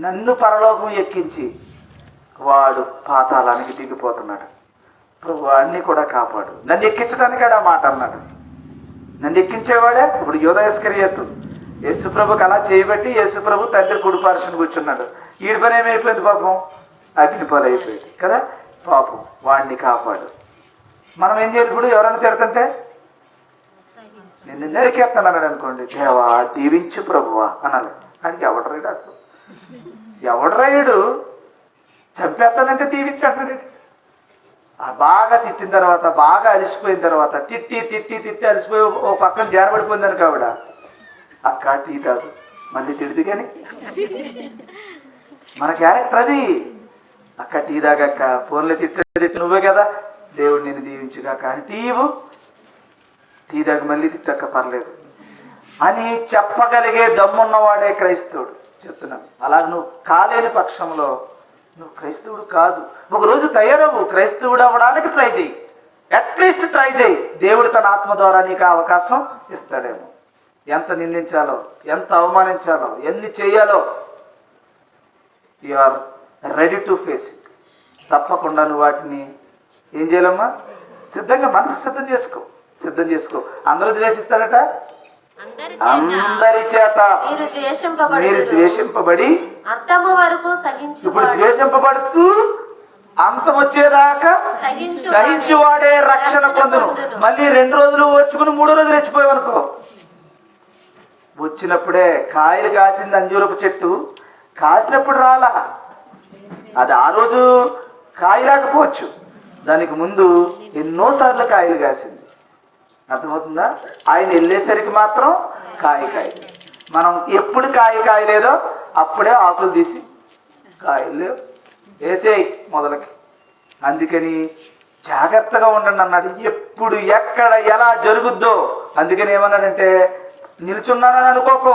నన్ను పరలోకం ఎక్కించి వాడు పాతాళానికి దిగిపోతున్నాడు, ప్రభు అన్నీ కూడా కాపాడు, నన్ను ఎక్కించడానికి ఆ మాట అన్నాడు. నన్ను ఎక్కించేవాడే. ఇప్పుడు యోధ ఇస్కరియోతు యేసుప్రభుకి అలా చేయబట్టి యేసుప్రభు తండ్రి కుడిపార్శ్వన కూర్చున్నాడు. ఈడి పని ఏమైపోయింది పాపం? అగ్నిపాలు అయిపోయింది కదా. పాపం వాడిని కాపాడు. మనం ఏం చేయాలి? ఇప్పుడు ఎవరైనా తిడుతుంటే నిన్ను నరికేస్తాను అన్నాడు అనుకోండి, దేవా దీవించు ప్రభువా అనాలి. ఆయనకి ఎవడరాడు అసలు? ఎవడరాయుడు? చంపేస్తానంటే దీవించు అంటాడు. బాగా తిట్టిన తర్వాత, బాగా అలసిపోయిన తర్వాత, తిట్టి తిట్టి తిట్టి అలసిపోయి ఓ పక్కన జారబడిపోయిందని కావిడ, అక్క టీ తాగు, మళ్ళీ తిడితే కానీ మన క్యారెక్టర్ అది. అక్క టీ తాగక్క, ఫోన్లో తిట్టి నువ్వే కదా, దేవుడు నేను దీవించుగా, కానీ టీ ఇవ్వు, టీ తాగి మళ్ళీ తిట్టక్క పర్లేదు అని చెప్పగలిగే దమ్మున్నవాడే క్రైస్తవుడు. చెప్తున్నాను. అలా నువ్వు కాలేని పక్షంలో నువ్వు క్రైస్తవుడు కాదు. ఒకరోజు తయారవు, క్రైస్తవుడు అవ్వడానికి ట్రై చేయి, అట్లీస్ట్ ట్రై చేయి. దేవుడు తన ఆత్మ ద్వారా నీకు అవకాశం ఇస్తాడేమో. ఎంత నిందించాలో, ఎంత అవమానించాలో, ఎన్ని చేయాలో you are ready to face it. తప్పకుండా నువ్వు వాటిని ఏం చేయాలమ్మా? సిద్ధంగా, మనసు సిద్ధం చేసుకో, సిద్ధం చేసుకో. అందరూ ద్వేషిస్తారట. అందరి చేత మీరు ద్వేషింపబడి ఇప్పుడు ద్వేషింపబడుతూ అంతం వచ్చేదాకా సహించువాడే రక్షణ పొందును. మళ్ళీ 2 రోజులు వచ్చుకుని 3వ రోజు రెచ్చిపోయావనుకో, వచ్చినప్పుడే కాయలు కాసింది అంజూరపు చెట్టు, కాసినప్పుడు రాలా. అది ఆ రోజు కాయ రాకపోవచ్చు, దానికి ముందు ఎన్నోసార్లు కాయలు కాసింది. అర్థమవుతుందా? ఆయన వెళ్ళేసరికి మాత్రం కాయ. మనం ఎప్పుడు కాయ లేదో అప్పుడే ఆకులు తీసి కాయలు వేసేయి మొదలకి. అందుకని జాగ్రత్తగా ఉండండి అన్నాడు. ఎప్పుడు ఎక్కడ ఎలా జరుగుద్దో. అందుకని ఏమన్నాడంటే, నిల్చున్నానని అనుకోకు,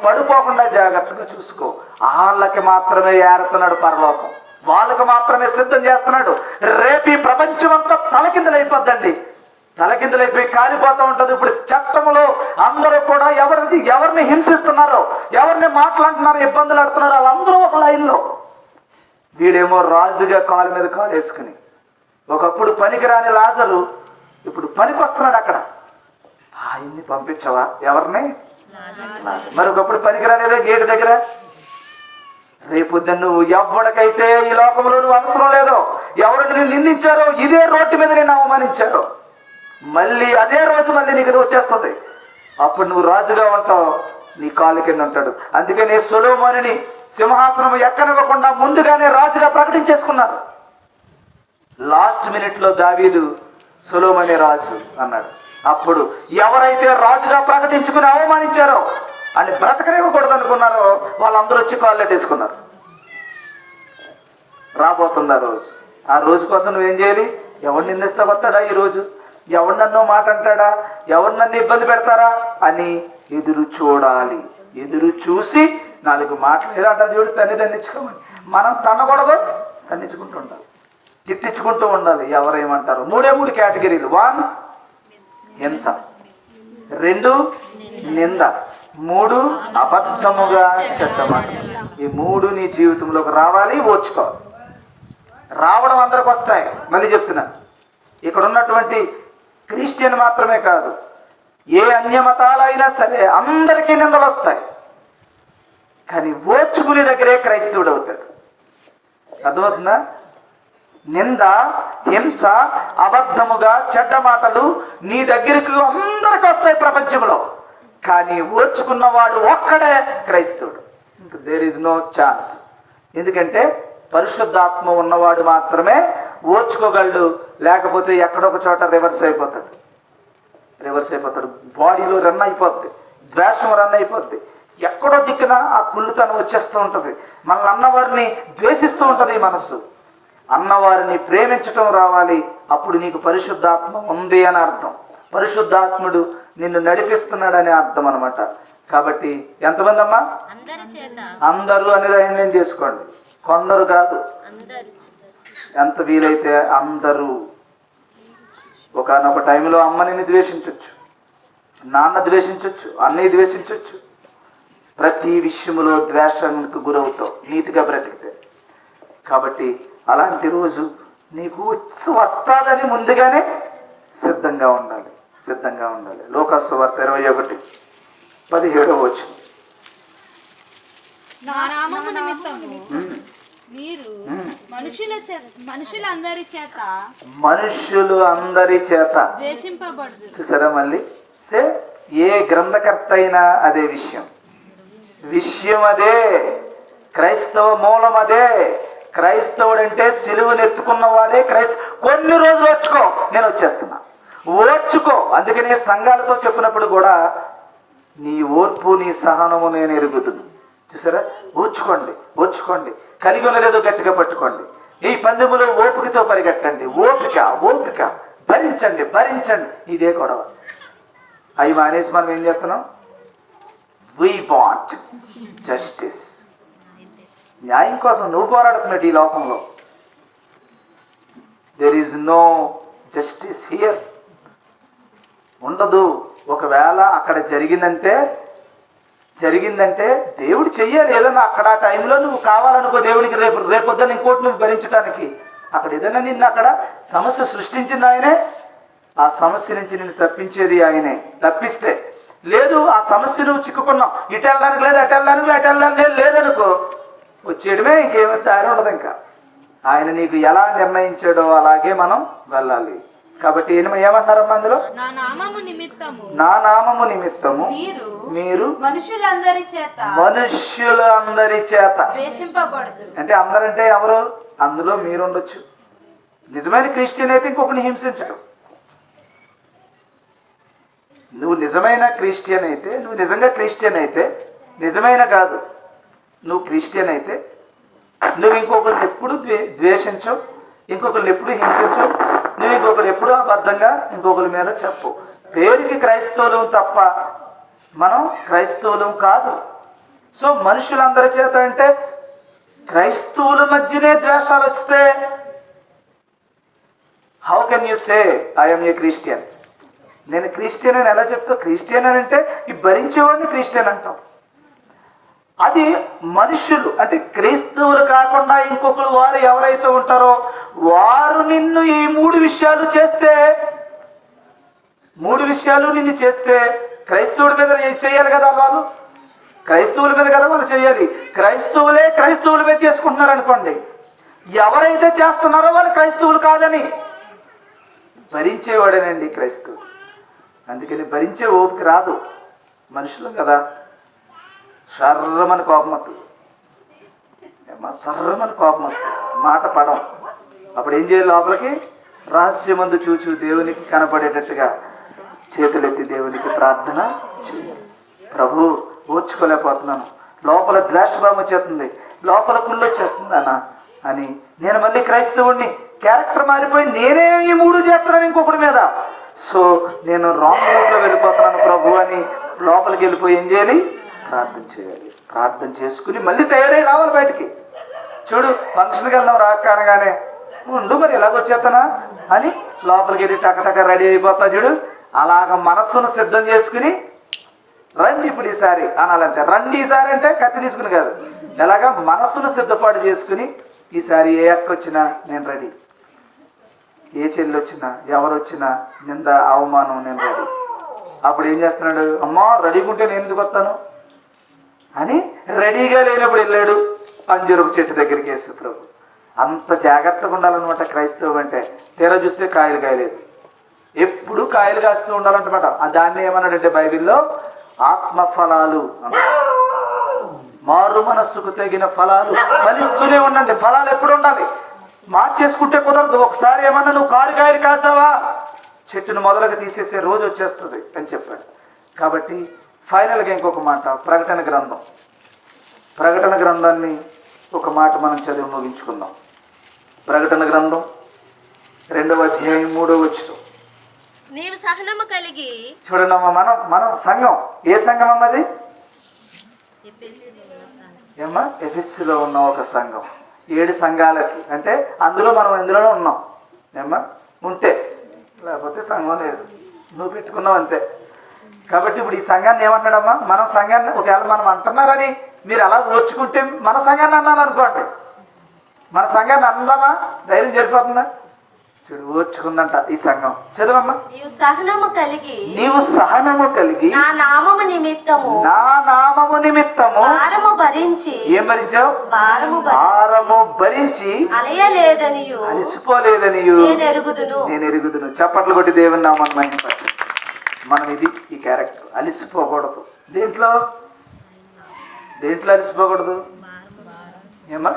పడిపోకుండా జాగ్రత్తగా చూసుకో. వాళ్ళకి మాత్రమే ఏరుతున్నాడు పరలోకం, వాళ్ళకి మాత్రమే సిద్ధం చేస్తున్నాడు. రేపు ఈ ప్రపంచం అంతా తలకిందలైపోద్దండి. తలకిందులైపోయి కాలిపోతూ ఉంటుంది. ఇప్పుడు చట్టములో అందరూ కూడా ఎవరిని హింసిస్తున్నారో, ఎవరిని మాట్లాడుతున్నారో, ఇబ్బందులు ఆడుతున్నారో వాళ్ళందరూ ఒక లైన్లో. వీడేమో రాజుగా కాలు మీద కాలు వేసుకుని, ఒకప్పుడు పనికిరాని లాజరు ఇప్పుడు పనికి వస్తున్నాడు. అక్కడ ఆయన్ని పంపించవా? ఎవరిని? మరి ఒకప్పుడు పనికిరానిదే గేటు దగ్గర. రేపొద్దున నువ్వు ఎవరికైతే ఈ లోకంలో నువ్వు అవసరం లేదో, ఎవరు నేను నిందించారో, ఇదే రోడ్డు మీద నేను అవమానించారో, మళ్ళీ అదే రోజు మళ్ళీ నీకు ఇది వచ్చేస్తుంది. అప్పుడు నువ్వు రాజుగా ఉంటావు, నీ కాలు కింద ఉంటాడు. అందుకని సొలొమోనుని సింహాసనం ఎక్కనివ్వకుండా ముందుగానే రాజుగా ప్రకటించేసుకున్నారు. లాస్ట్ మినిట్లో దావీదు సొలొమోనే రాజు అన్నాడు. అప్పుడు ఎవరైతే రాజుగా ప్రకటించుకుని అవమానించారో, అని బ్రతకనివ్వకూడదు అనుకున్నారో, వాళ్ళందరూ వచ్చి కాళ్ళు తీసుకున్నారు. రాబోతుంది ఆ రోజు. ఆ రోజు కోసం నువ్వేం చేయాలి? ఎవరు నిందిస్తా వస్తాడా ఈరోజు, ఎవరు నన్ను మాట అంటాడా, ఎవరు నన్ను ఇబ్బంది పెడతారా అని ఎదురు చూడాలి. ఎదురు చూసి 4 మాటలు ఏదంటారు చూడు, దండించుకోమని. మనం తనకూడదు, దండించుకుంటూ ఉండాలి, తిట్టించుకుంటూ ఉండాలి. ఎవరేమంటారు? 3 కేటగిరీలు. 1 హింస, 2 నింద, 3 అబద్ధముగా చెడ్డమాట. ఈ 3 నీ జీవితంలోకి రావాలి, ఓర్చుకోవాలి. రావడం అందరికి వస్తాయి. మళ్ళీ చెప్తున్నా, ఇక్కడ ఉన్నటువంటి క్రిస్టియన్ మాత్రమే కాదు, ఏ అన్య మతాలైనా సరే అందరికీ నిందలు వస్తాయి. కానీ ఓర్చుకునే దగ్గరే క్రైస్తవుడు అవుతాడు. అర్థమవుతుందా? నింద, హింస, అబద్ధముగా చెడ్డ మాటలు నీ దగ్గరికి అందరికి వస్తాయి ప్రపంచంలో. కానీ ఓర్చుకున్నవాడు ఒక్కడే క్రైస్తవుడు. There is no chance. ఎందుకంటే పరిశుద్ధాత్మ ఉన్నవాడు మాత్రమే ఓర్చుకోగలడు. లేకపోతే ఎక్కడొక చోట రివర్స్ అయిపోతాడు. బాడీలో రన్ అయిపోద్ది, ద్వేషం రన్ అయిపోద్ది. ఎక్కడో దిక్కున ఆ కుళ్ళుతనం వచ్చేస్తూ ఉంటుంది. మనల్ని అన్నవారిని ద్వేషిస్తూ ఉంటుంది మనస్సు. అన్నవారిని ప్రేమించటం రావాలి. అప్పుడు నీకు పరిశుద్ధాత్మ ఉంది అని అర్థం. పరిశుద్ధాత్ముడు నిన్ను నడిపిస్తున్నాడని అర్థం అనమాట. కాబట్టి ఎంతమంది అమ్మా? అందరూ అనేది ఆయన చేసుకోండి, కొందరు కాదు. ఎంత వీలైతే అందరూ. ఒకనొక టైంలో అమ్మని ద్వేషించవచ్చు, నాన్న ద్వేషించవచ్చు, అన్నయ్య ద్వేషించవచ్చు. ప్రతి విషయంలో ద్వేషానికి గురవుతావు నీతిగా బ్రతికితే. కాబట్టి అలాంటి రోజు నీకు వస్తాదని ముందుగానే సిద్ధంగా ఉండాలి. లోకాసు వార్త 21:17 నా నామము నిమిత్తము మీరు మనుషులందరి చేత ద్వేషింపబడుదురు. చూసారా? మళ్ళీ ఏ గ్రంథకర్త అయినా అదే విషయం అదే. క్రైస్తవ మూలం అదే. క్రైస్తవుడు అంటే సిలువను ఎత్తుకున్నవాడే కొన్ని రోజులు ఓర్చుకో, నేను వచ్చేస్తున్నా, ఓర్చుకో. అందుకని సంఘాలతో చెప్పినప్పుడు కూడా నీ ఓర్పు నీ సహనము నేను ఎరుగుదును. చూసారా? ఓర్చుకోండి. కలిగి ఉన్నదేదో గట్టిగా పట్టుకోండి. ఈ పందెములో ఓపికతో పరిగెట్టండి. ఓపిక భరించండి. ఇదే గొడవ. అవి మానేసి మనం ఏం చేస్తున్నాం? We want justice. న్యాయం కోసం నువ్వు పోరాడుతున్నట్టు ఈ లోకంలో. There is no justice here. ఉండదు. ఒకవేళ అక్కడ జరిగిందంటే దేవుడు చెయ్యాలి ఏదన్నా. అక్కడ ఆ టైంలో నువ్వు కావాలనుకో దేవుడికి రేపొద్దున ఇంకోటి నువ్వు భరించడానికి. అక్కడ ఏదైనా నిన్ను అక్కడ సమస్య సృష్టించింది ఆయనే. ఆ సమస్య నుంచి నిన్ను తప్పించేది ఆయనే. తప్పిస్తే లేదు, ఆ సమస్య నువ్వు చిక్కుకున్నావు, ఇటు వెళ్ళడానికి లేదు, అటు వెళ్ళడానికి లేదనుకో, వచ్చేయడమే. ఇంకేమీ దారి ఉండదు. ఇంకా ఆయన నీకు ఎలా నిర్ణయించాడో అలాగే మనం వెళ్ళాలి. కాబట్టి ఏమంటారమ్మా అందులో? నా నామము నిమిత్తము మీరు మనుషులందరి చేత ద్వేషింపబడుదురు. అంటే అందరంటే ఎవరు? అందులో మీరు ఉండొచ్చు. నిజమైన క్రిస్టియన్ అయితే ఇంకొకరిని హింసించడం. నువ్వు నిజమైన క్రిస్టియన్ అయితే, నువ్వు నిజంగా క్రిస్టియన్ అయితే, నిజమైన కాదు, నువ్వు క్రిస్టియన్ అయితే నువ్వు ఇంకొకరిని ఎప్పుడు ద్వేషించవు, ఇంకొకరిని ఎప్పుడు హింసించవు, నువ్వు ఇంకొకరు ఎప్పుడూ అబద్ధంగా ఇంకొకరి మీద చెప్పు. పేరుకి క్రైస్తవులం తప్ప మనం క్రైస్తవులం కాదు. సో మనుషులందరి చేత అంటే క్రైస్తవుల మధ్యనే ద్వేషాలు వస్తే how can you say I'm a Christian? నేను క్రిస్టియన్ అని ఎలా చెప్తావు? క్రిస్టియన్ అని అంటే ఈ భరించేవాడిని క్రిస్టియన్ అంటాం. అది మనుషులు అంటే క్రైస్తవులు కాకుండా ఇంకొకరు వారు ఎవరైతే ఉంటారో వారు నిన్ను ఈ మూడు విషయాలు నిన్ను చేస్తే క్రైస్తవుల మీద చేయాలి కదా, వాళ్ళు క్రైస్తవుల మీద కదా వాళ్ళు చేయాలి. క్రైస్తవుల మీద చేసుకుంటున్నారు అనుకోండి, ఎవరైతే చేస్తున్నారో వాళ్ళు క్రైస్తవులు కాదని భరించేవాడేనండి క్రైస్తవుడు. అందుకని భరించే ఓపిక రాదు, మనుషులు కదా. సర్రమని కోపం వస్తుంది, సర్రమని కోపం వస్తుంది, మాట పడం. అప్పుడు ఏం చేయాలి? లోపలికి రహస్యమందు చూచు దేవునికి కనపడేటట్టుగా చేతులెత్తి దేవునికి ప్రార్థన చేయాలి. ప్రభు, ఓర్చుకోలేకపోతున్నాను, లోపల ద్వేషభావం వచ్చేస్తుంది, లోపల కుళ్ళు వచ్చేస్తుంది అని నేను మళ్ళీ క్రైస్తవుడిని, క్యారెక్టర్ మారిపోయి నేనే ఈ మూడు చేస్తున్నాను ఇంకొకటి మీద, సో నేను రాంగ్ రూట్లో వెళ్ళిపోతున్నాను ప్రభు అని లోపలికి వెళ్ళిపోయి ఏం చేయాలి? ప్రార్థన చేయాలి. ప్రార్థన చేసుకుని మళ్ళీ తయారై రావాలి బయటికి. చూడు, ఫంక్షన్కి వెళ్దాం రాకనగానే ముందు మరి ఎలాగొచ్చేస్తానా అని లోపలికి వెళ్ళి టకటక రెడీ అయిపోతా. చూడు, అలాగ మనస్సును సిద్ధం చేసుకుని రండి ఇప్పుడు ఈసారి అనాలంటే, రండి ఈసారి అంటే కత్తి తీసుకుని కాదు, ఎలాగా మనస్సును సిద్ధపాటు చేసుకుని ఈసారి ఏ అక్క వచ్చినా నేను రెడీ, ఏ చెల్లి వచ్చినా ఎవరు వచ్చినా నింద అవమానం నేను రెడీ. అప్పుడు ఏం చేస్తున్నాడు? అమ్మా రెడీగా ఉంటే నేను ఎందుకు వస్తాను అని రెడీగా లేనప్పుడు వెళ్ళాడు అంజూరపు చెట్టు దగ్గరికి యేసు ప్రభు. అంత జాగ్రత్తగా ఉండాలన్నమాట క్రైస్తవం అంటే. తీరా చూస్తే కాయలు కాయలేదు, ఎప్పుడు కాయలు కాస్తూ ఉండాలంటమాట. దాన్ని ఏమన్నాడంటే బైబిల్లో ఆత్మఫలాలు, మారు మనస్సుకు తగిన ఫలాలు ఫలిస్తూనే ఉండండి. ఫలాలు ఎప్పుడు ఉండాలి, మార్చేసుకుంటే కుదరదు. ఒకసారి ఏమన్నా నువ్వు కాయలు కాసావా చెట్టును మొదలుగా తీసేసే రోజు వచ్చేస్తుంది అని చెప్పాడు. కాబట్టి ఫైనల్గా ఇంకొక మాట, ప్రకటన గ్రంథాన్ని ఒక మాట మనం చదివి ముగించుకుందాం. ప్రకటన గ్రంథం 2వ అధ్యాయం 3వ వచనం. నీవు సహనము కలిగి చూడండి అమ్మ, మనం సంఘం, ఏ సంఘం అమ్మది? ఏమ్మా, ఎఫెస్సులో ఉన్న ఒక సంఘం. 7 సంఘాలకి అంటే అందులో మనం ఎందులోనే ఉన్నాం. ఏమ్మా, ఉంటే, లేకపోతే సంఘం లేదు, నువ్వు పెట్టుకున్నావు అంతే. కాబట్టి ఇప్పుడు ఈ సంఘాన్ని ఏమంటున్నాడమ్మా? మనం సంఘాన్ని ఒకవేళ మనం అంటున్నారని మీరు అలా ఓర్చుకుంటే మన సంఘాన్ని అన్నాను అనుకోండి, మన సంఘాన్ని అందామా? ధైర్యం సరిపోతుందా? చూడు, ఓర్చుకుందంట ఈ సంఘం. చదువమ్మా. నీవు సహనము కలిగి నా నామము నిమిత్తము భారము భరించి ఏం భరించావు? భారము భరించి అలసిపోలేదనియు నేను ఎరుగుదును. చప్పట్లు కొట్టి దేవుని నామాన్ని మహిమపరచండి. మనం ఈ క్యారెక్టర్ అలసిపోకూడదు. దేంట్లో అలసిపోకూడదు? ఏమా?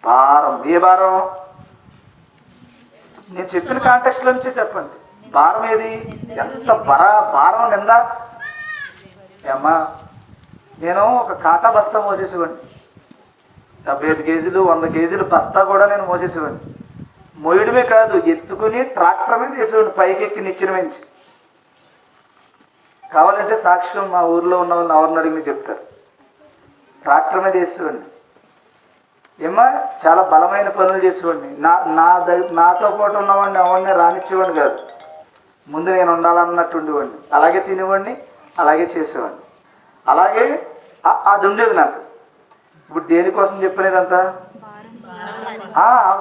భారం. ఏ భారం? నేను చెప్పిన కాంటెక్స్ట్ నుంచే చెప్పండి. భారం ఏది? ఎంత భారం నిందా? ఏమ్మా, నేను ఒక కాటా బస్తా మోసేసేవాడిని. 75 కేజీలు 100 కేజీలు బస్తా కూడా నేను మోసేసేవాడిని. మోయడమే కాదు, ఎత్తుకుని ట్రాక్టర్ మీద వేసేవాడిని, పైకెక్కి నిచ్చెన వెంచి. కావాలంటే సాక్ష్యం మా ఊర్లో ఉన్న వాళ్ళని ఎవరిని అడిగిన చెప్తారు. ట్రాక్టర్ మీద వేసేవాడిని. ఏమ్మా, చాలా బలమైన పనులు చేసేవాడిని. నాతో పాటు ఉన్నవాడిని ఎవరిని రానిచ్చేవాడిని కాదు, ముందు నేను ఉండాలన్నట్టు ఉండేవాడిని. అలాగే తినేవాడిని, అలాగే చేసేవాడిని, అలాగే అది ఉండేది నాకు. ఇప్పుడు దేనికోసం చెప్పలేదంతా?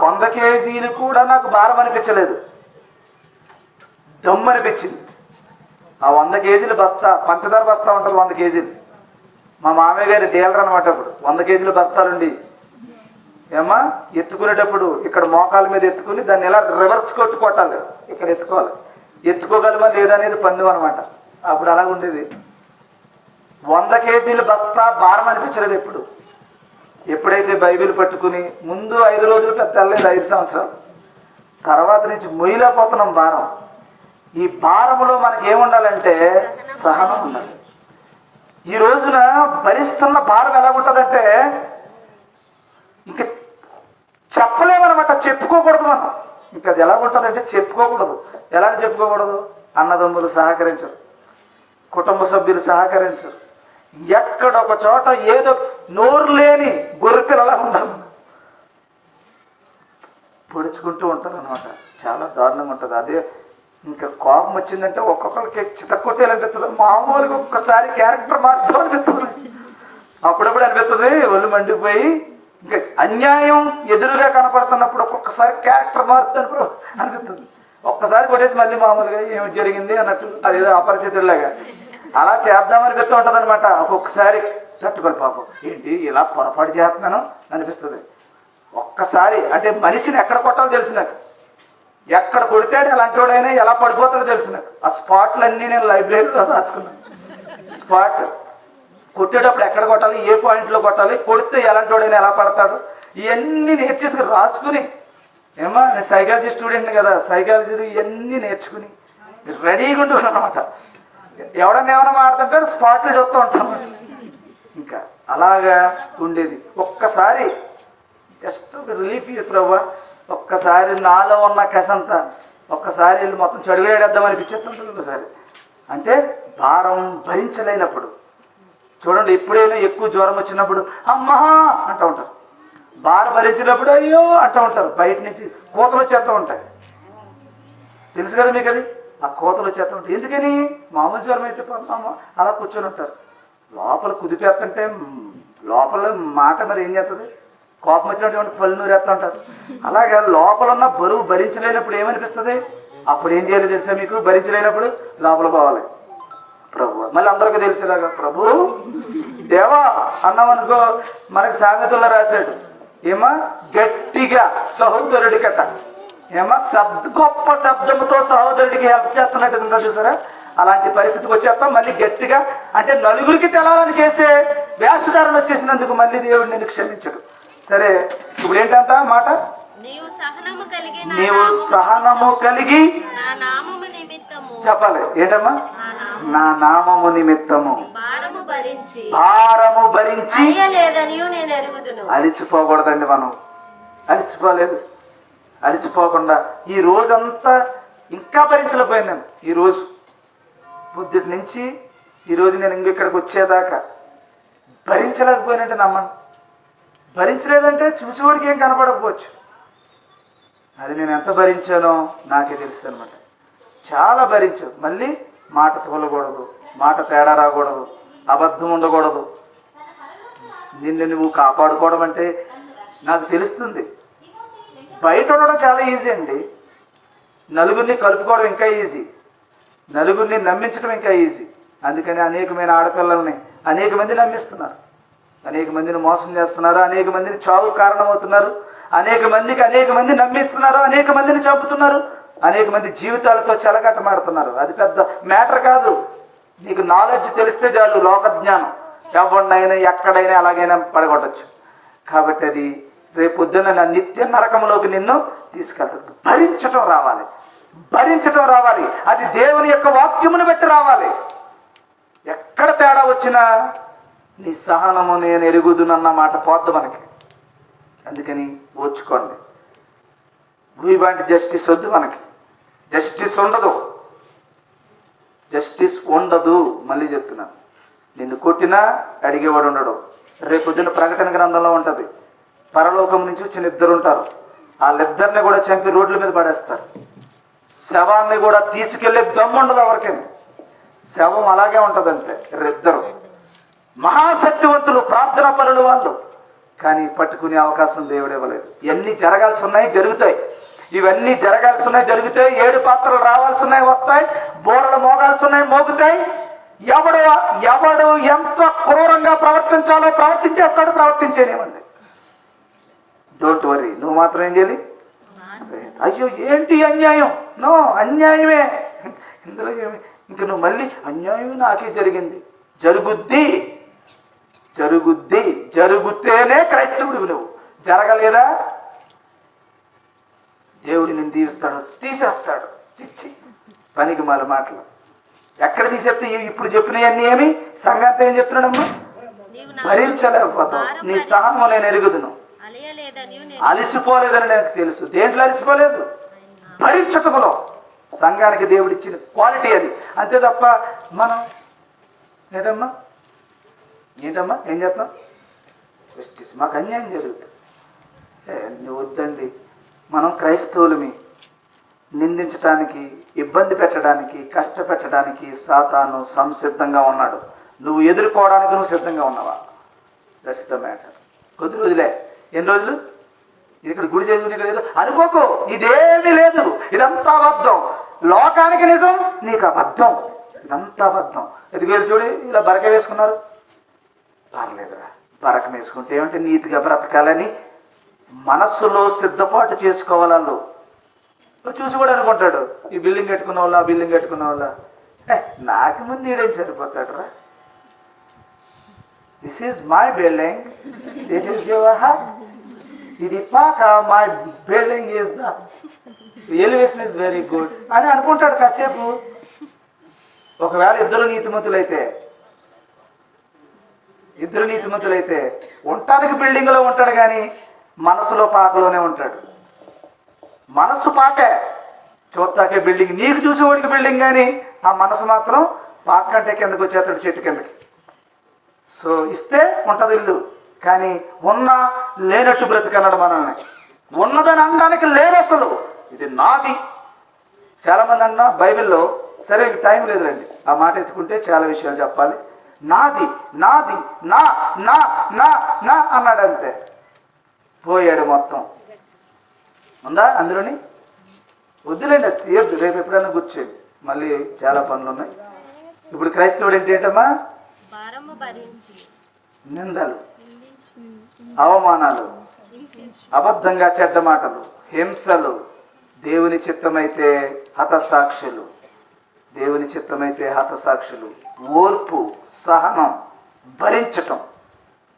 100 కేజీలు కూడా నాకు భారం అనిపించలేదు, దమ్ము అనిపించింది. ఆ 100 కేజీల బస్తా, పంచదార బస్తా ఉంటుంది 100 కేజీలు. మా మామయ్య గారి డీలర్ అనమాట. అప్పుడు 100 కేజీల బస్తాలుండి ఏమా ఎత్తుకునేటప్పుడు ఇక్కడ మోకాల మీద ఎత్తుకుని దాన్ని ఎలా రివర్స్ కొట్టాలి, ఇక్కడ ఎత్తుకోగలమా లేదా అనేది పందెం అనమాట. అప్పుడు అలాగ ఉండేది. 100 కేజీల బస్తా భారం అనిపించలేదు ఎప్పుడు. ఎప్పుడైతే బైబిల్ పట్టుకుని ముందు 5 రోజులు పెద్ద వెళ్ళలేదు, 5 సంవత్సరాలు తర్వాత నుంచి మొయ్యలేకపోతున్నాం భారం. ఈ భారములో మనకి ఏముండాలంటే సహనం ఉండాలి. ఈ రోజున భరిస్తున్న భారం ఎలా ఉంటుందంటే ఇంక చెప్పలేమన్నమాట, చెప్పుకోకూడదు మనం. ఇంకా అది ఎలా ఉంటుందంటే చెప్పుకోకూడదు. ఎలా చెప్పుకోకూడదు? అన్నదమ్ములు సహకరించరు, కుటుంబ సభ్యులు సహకరించరు, ఎక్కడొక చోట ఏదో నోరు లేని గొర్రెపిల్లలా ఉండాలి, పొడుచుకుంటూ ఉంటారు అనమాట. చాలా దారుణంగా ఉంటుంది. అదే ఇంకా కోపం వచ్చిందంటే ఒక్కొక్కరికి చితక్కొట్టేయాలనిపిస్తుంది, మామూలుగా ఒక్కసారి క్యారెక్టర్ మార్చుకో అనిపిస్తుంది. అప్పుడప్పుడు అనిపిస్తుంది ఒళ్ళు మండిపోయి, ఇంకా అన్యాయం ఎదురుగా కనపడుతున్నప్పుడు ఒక్కొక్కసారి క్యారెక్టర్ మారుతుంది అనిపిస్తుంది. ఒక్కసారి కొట్టేసి మళ్ళీ మామూలుగా ఏమి జరిగింది అన్నట్టు, అదేదో అపరిచితుల్లాగా అలా చేద్దామనిపిస్తూ ఉంటుంది అనమాట. ఒక్కొక్కసారి తట్టుకొని పాపం ఏంటి ఇలా పొరపాటు చేస్తున్నాను అనిపిస్తుంది. ఒక్కసారి అంటే మనిషిని ఎక్కడ కొట్టాలో తెలిసి నాకు, ఎక్కడ కొడితాడు ఎలాంటి వాడైనా ఎలా పడిపోతాడో తెలిసి నాకు. ఆ స్పాట్లన్నీ నేను లైబ్రరీలో రాసుకున్నాను. స్పాట్ కొట్టేటప్పుడు ఎక్కడ కొట్టాలి, ఏ పాయింట్లో కొట్టాలి, కొడితే ఎలాంటి వాడైనా ఎలా పడతాడు, ఇవన్నీ నేర్చేసుకుని రాసుకుని, ఏమో నేను సైకాలజీ స్టూడెంట్ని కదా, సైకాలజీలు ఇవన్నీ నేర్చుకుని రెడీగా ఉంటున్నాను అనమాట. ఎవడన్నా ఏమైనా మాడుతుంటాడు స్పాట్లో చూస్తూ ఉంటాను. ఇంకా అలాగా ఉండేది. ఒక్కసారి జస్ట్ ఒక రిలీఫ్ ప్రభు, ఒక్కసారి నాలో ఉన్న కసంతా ఒక్కసారి వెళ్ళి మొత్తం చడుగులేడేద్దాం అనిపించేస్తుంటుంది. ఒకసారి అంటే భారం భరించలేనప్పుడు చూడండి, ఎప్పుడైనా ఎక్కువ జ్వరం వచ్చినప్పుడు అమ్మా అంటూ ఉంటారు, భారం భరించినప్పుడు అయ్యో అంటూ ఉంటారు. బయట నుంచి కోతలు వచ్చేస్తూ ఉంటాయి, తెలుసు కదా మీకు అది. ఆ కోతలు వచ్చేస్తూ ఉంటాయి. ఎందుకని? మామూలు జ్వరం అయితే అలా కూర్చొని ఉంటారు. లోపల కుదిపేస్తుంటే లోపల మాట మరి ఏం చేస్తుంది, కోపం వచ్చినటువంటి పళ్ళు నూరేస్తూ ఉంటారు. అలాగే లోపల ఉన్న బరువు భరించలేనప్పుడు ఏమనిపిస్తుంది, అప్పుడు ఏం చేయాలి తెలుసా మీకు? భరించలేనప్పుడు లోపల పోవాలి. ప్రభు మళ్ళీ అందరికీ తెలిసేలాగా ప్రభు దేవా అన్నామనుకో, మనకి సామెతల్లో రాశాడు ఏమా గట్టిగా సహోదరుడి కట్ట, ఏమా గొప్ప శబ్దంతో సహోదరుడికి హెల్ప్ చేస్తున్నట్టు ఉందా చూసారా? అలాంటి పరిస్థితికి వచ్చేస్తాం. మళ్ళీ గట్టిగా అంటే నలుగురికి తెలాలని చేసే వేషధారణ వచ్చేసినందుకు మళ్ళీ దేవుడు నిన్ను క్షమించడు. సరే, ఇప్పుడు ఏంటంట మాట, నీవు సహనము కలిగి నీవు సహనము కలిగి నా నామము నిమిత్తము చెప్పాలి. ఏంటమ్మా? నా నామము నిమిత్తము భారము భరించి భారము భరించి అయ్యలేదనియు నేను ఎరుగుదును. అలిసిపోకూడదండి. మనం అలిసిపోలేదు. అలిసిపోకుండా ఈ రోజంతా ఇంకా భరించలేకపోయాను నేను. ఈరోజు పొద్దుటి నుంచి ఈరోజు నేను ఇంకెక్కడికి వచ్చేదాకా భరించలేకపోయినంటే నమ్మను. భరించలేదంటే చూసేవాడికి ఏం కనపడకపోవచ్చు, అది నేను ఎంత భరించానో నాకే తెలుసు అనమాట. చాలా భరించాను. మళ్ళీ మాట తోలకూడదు, మాట తేడా రాకూడదు, అబద్ధం ఉండకూడదు. నిన్ను నువ్వు కాపాడుకోవడం అంటే నాకు తెలుస్తుంది. బయట ఉండడం చాలా ఈజీ అండి, నలుగురిని కలుపుకోవడం ఇంకా ఈజీ, నలుగురిని నమ్మించడం ఇంకా ఈజీ. అందుకని అనేకమైన ఆడపిల్లల్ని అనేక మంది నమ్మిస్తున్నారు, అనేక మందిని మోసం చేస్తున్నారు, అనేక మందిని చావు కారణమవుతున్నారు, అనేక మంది నమ్మిస్తున్నారు, అనేక మందిని చంపుతున్నారు, అనేక మంది జీవితాలతో చెలగట్టమాడుతున్నారు. అది పెద్ద మ్యాటర్ కాదు. నీకు నాలెడ్జ్ తెలిస్తే చాలు, లోక జ్ఞానం. ఎవరినైనా ఎక్కడైనా ఎలాగైనా పడగొట్టచ్చు. కాబట్టి అది రేపొద్దున నా నిత్య నరకంలోకి నిన్ను తీసుకెళ్తాడు. భరించటం రావాలి. అది దేవుని యొక్క వాక్యమును బట్టి రావాలి. ఎక్కడ తేడా వచ్చినా నీ సహనము నేను ఎరుగుదునన్న మాట పోద్దు మనకి. అందుకని ఓర్చుకోండి. వీ వాంట్ జస్టిస్ వద్దు మనకి. జస్టిస్ ఉండదు. మళ్ళీ చెప్తున్నాను, నిన్ను కొట్టినా అడిగేవాడు ఉండడు. రేపొద్దున ప్రకటన గ్రంథంలో ఉంటుంది, పరలోకం నుంచి వచ్చిన ఇద్దరు ఉంటారు, వాళ్ళిద్దరిని కూడా చంపి రోడ్ల మీద పడేస్తారు. శవాన్ని కూడా తీసుకెళ్లే దమ్ము ఉండదు ఎవరికైనా. శవం అలాగే ఉంటుంది అంతే. ఇద్దరు మహాశక్తివంతులు, ప్రార్థనా పరులు వాళ్ళు, కానీ పట్టుకునే అవకాశం దేవుడు ఇవ్వలేదు. ఇవన్నీ జరగాల్సి ఉన్నాయి, జరుగుతాయి. ఇవన్నీ జరగాల్సి ఉన్నాయి, జరుగుతాయి. 7 పాత్రలు రావాల్సి ఉన్నాయి, వస్తాయి. బోరలు మోగాల్సి ఉన్నాయి, మోగుతాయి. ఎవడు ఎంత క్రూరంగా ప్రవర్తించాలో ప్రవర్తించేస్తాడు, ప్రవర్తించేనేమండి. Don't worry. నువ్వు మాత్రం ఏం చేయాలి? అయ్యో ఏంటి అన్యాయం? నో, అన్యాయమే ఇందులో ఏమి. ఇంక నువ్వు మళ్ళీ అన్యాయం నాకే జరిగింది, జరుగుతేనే క్రైస్తవుడివి. నువ్వు జరగలేదా దేవుడు నిన్ను దీవిస్తాడు, తీసేస్తాడు. చిచ్చి పనికి మాల మాటలు ఎక్కడ తీసేస్తే ఇప్పుడు చెప్పినవన్నీ ఏమి? సంఘంతో ఏం చెప్తున్నాడమ్మా? భరించలేకపోతావు. నీ సహనం నేను ఎరుగుదును. అలిసిపోలేదని నాకు తెలుసు. దేంట్లో అలిసిపోలేదు? భరించటంలో. సంఘానికి దేవుడు ఇచ్చిన క్వాలిటీ అది, అంతే తప్ప మనం ఏంటమ్మా ఏం చేస్తాం? మాకు అన్యాయం జరుగుతుంది. నువ్వు వద్దండి, మనం క్రైస్తవులమి, నిందించడానికి, ఇబ్బంది పెట్టడానికి, కష్టపెట్టడానికి సాతాను సంసిద్ధంగా ఉన్నాడు. నువ్వు ఎదుర్కోవడానికి నువ్వు సిద్ధంగా ఉన్నావా? That's the matter. కొద్ది రోజులే. ఎన్ని రోజులు? ఇక్కడ గుడి చదువుని ఇక్కడ ఏదో అనుకోకు, ఇదేమీ లేదు, ఇదంతా అబద్ధం. లోకానికి నిజం, నీకు అబద్ధం, ఇదంతా అబద్ధం. ఎదుగు చూడి ఇలా బరక వేసుకున్నారు, పర్లేదురా, బరక వేసుకుంటే ఏమంటే నీతిగా బ్రతకాలని మనస్సులో సిద్ధపాటు చేసుకోవాలి. వాళ్ళు చూసి కూడా అనుకుంటాడు, ఈ బిల్డింగ్ కట్టుకున్న వాళ్ళ, ఆ బిల్డింగ్ కట్టుకున్న వాళ్ళ, నాకు ముందు ఈడేం సరిపోతాడు రా. This is my building, this is your heart. ఇది పాక, my building is the elevation is very good అని అనుకుంటాడు కాసేపు. ఒకవేళ ఇద్దరు నీతిమంతులైతే ఉండటానికి బిల్డింగ్లో ఉంటాడు, కానీ మనసులో పాకలోనే ఉంటాడు. మనస్సు పాకే, చూస్తాకే బిల్డింగ్, నీకు చూసేవాడికి బిల్డింగ్, కానీ ఆ మనసు మాత్రం పాక కంటే కిందకు వచ్చేస్తాడు, చెట్టు కిందకి. సో ఇస్తే ఉంటుంది ఇల్లు, కానీ ఉన్నా లేనట్టు బ్రతికన్నాడు మనల్ని. ఉన్నదని అనడానికి లేదు అసలు, ఇది నాది. చాలామంది అన్నా బైబిల్లో, సరే టైం లేదులేండి ఆ మాట ఎత్తుకుంటే చాలా విషయాలు చెప్పాలి. నాది నాది నా నా నా నా అన్నాడు, అంతే పోయాడు మొత్తం. ఉందా అందులోని? వద్దులేండి, తీయద్దు, రేపు ఎప్పుడైనా కూర్చోండి, మళ్ళీ చాలా పనులు ఉన్నాయి. ఇప్పుడు క్రైస్తవుడు ఏంటమ్మా? భారము భరించి నిందలు, అవమానాలు, అబద్ధంగా చెడ్డ మాటలు, హింసలు, దేవుని చిత్తమైతే హతసాక్షులు, దేవుని చిత్తమైతే హతసాక్షులు, ఓర్పు, సహనం, భరించటం.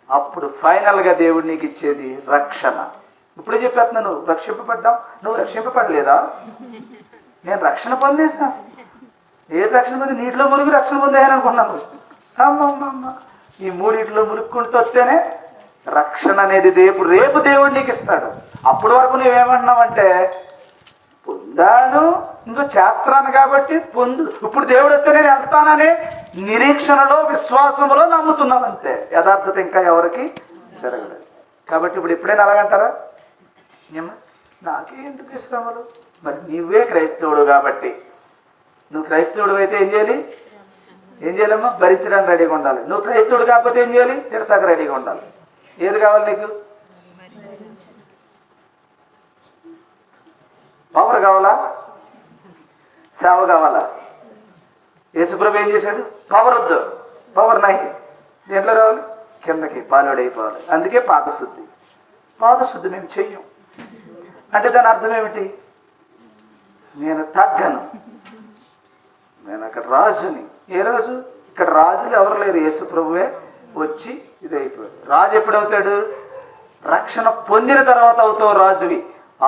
అప్పుడు ఫైనల్గా దేవుడు నీకు ఇచ్చేది రక్షణ. ఇప్పుడే చెప్పేస్తున్నాను, నువ్వు రక్షింపబడ్డావు. నువ్వు రక్షింపబడలేదా? నేను రక్షణ పొందేసా. ఏది రక్షణ పొంది? నీటిలో మునిగి రక్షణ పొందేయని అనుకున్నాను. అమ్మమ్మమ్మ, ఈ మూడింటిలో మునుక్కుంటూ వస్తేనే రక్షణ అనేది రేపు దేవుడు నీకు ఇస్తాడు. అప్పటి వరకు నువ్వేమంటున్నావంటే, పొందాను, ఇంకో చేస్తున్నాను కాబట్టి పొందు, ఇప్పుడు దేవుడు వస్తే నేను వెళ్తాననే నిరీక్షణలో, విశ్వాసంలో నమ్ముతున్నావు అంతే. యథార్థత ఇంకా ఎవరికి జరగలేదు. కాబట్టి ఇప్పుడు ఎప్పుడైనా అలాగంటారా? నాకే ఎందుకు శ్రమలు? మరి నువ్వే క్రైస్తవుడు కాబట్టి, నువ్వు క్రైస్తవుడు అయితే ఏం చేయాలమ్మా? భరించడానికి రెడీగా ఉండాలి. నువ్వు క్రైస్తవుడు కాకపోతే ఏం చేయాలి? తిడతాక రెడీగా ఉండాలి. ఏది కావాలి నీకు? పవర్ కావాలా? సేవ కావాలా? యేసుప్రభు ఏం చేశాడు? పవర్ వద్దు, పవర్ నాయి. దేంట్లో రావాలి? కిందకి పాలుడైపోవాలి. అందుకే పాదశుద్ధి మేము చెయ్యం. అంటే దాని అర్థం ఏమిటి? నేను తగ్గను, నేను అక్కడ రాజుని. ఏ రాజు? ఇక్కడ రాజులు ఎవరు లేరు, యేసుప్రభువే వచ్చి ఇది అయిపోయాడు. రాజు ఎప్పుడవుతాడు? రక్షణ పొందిన తర్వాత అవుతావు రాజువి.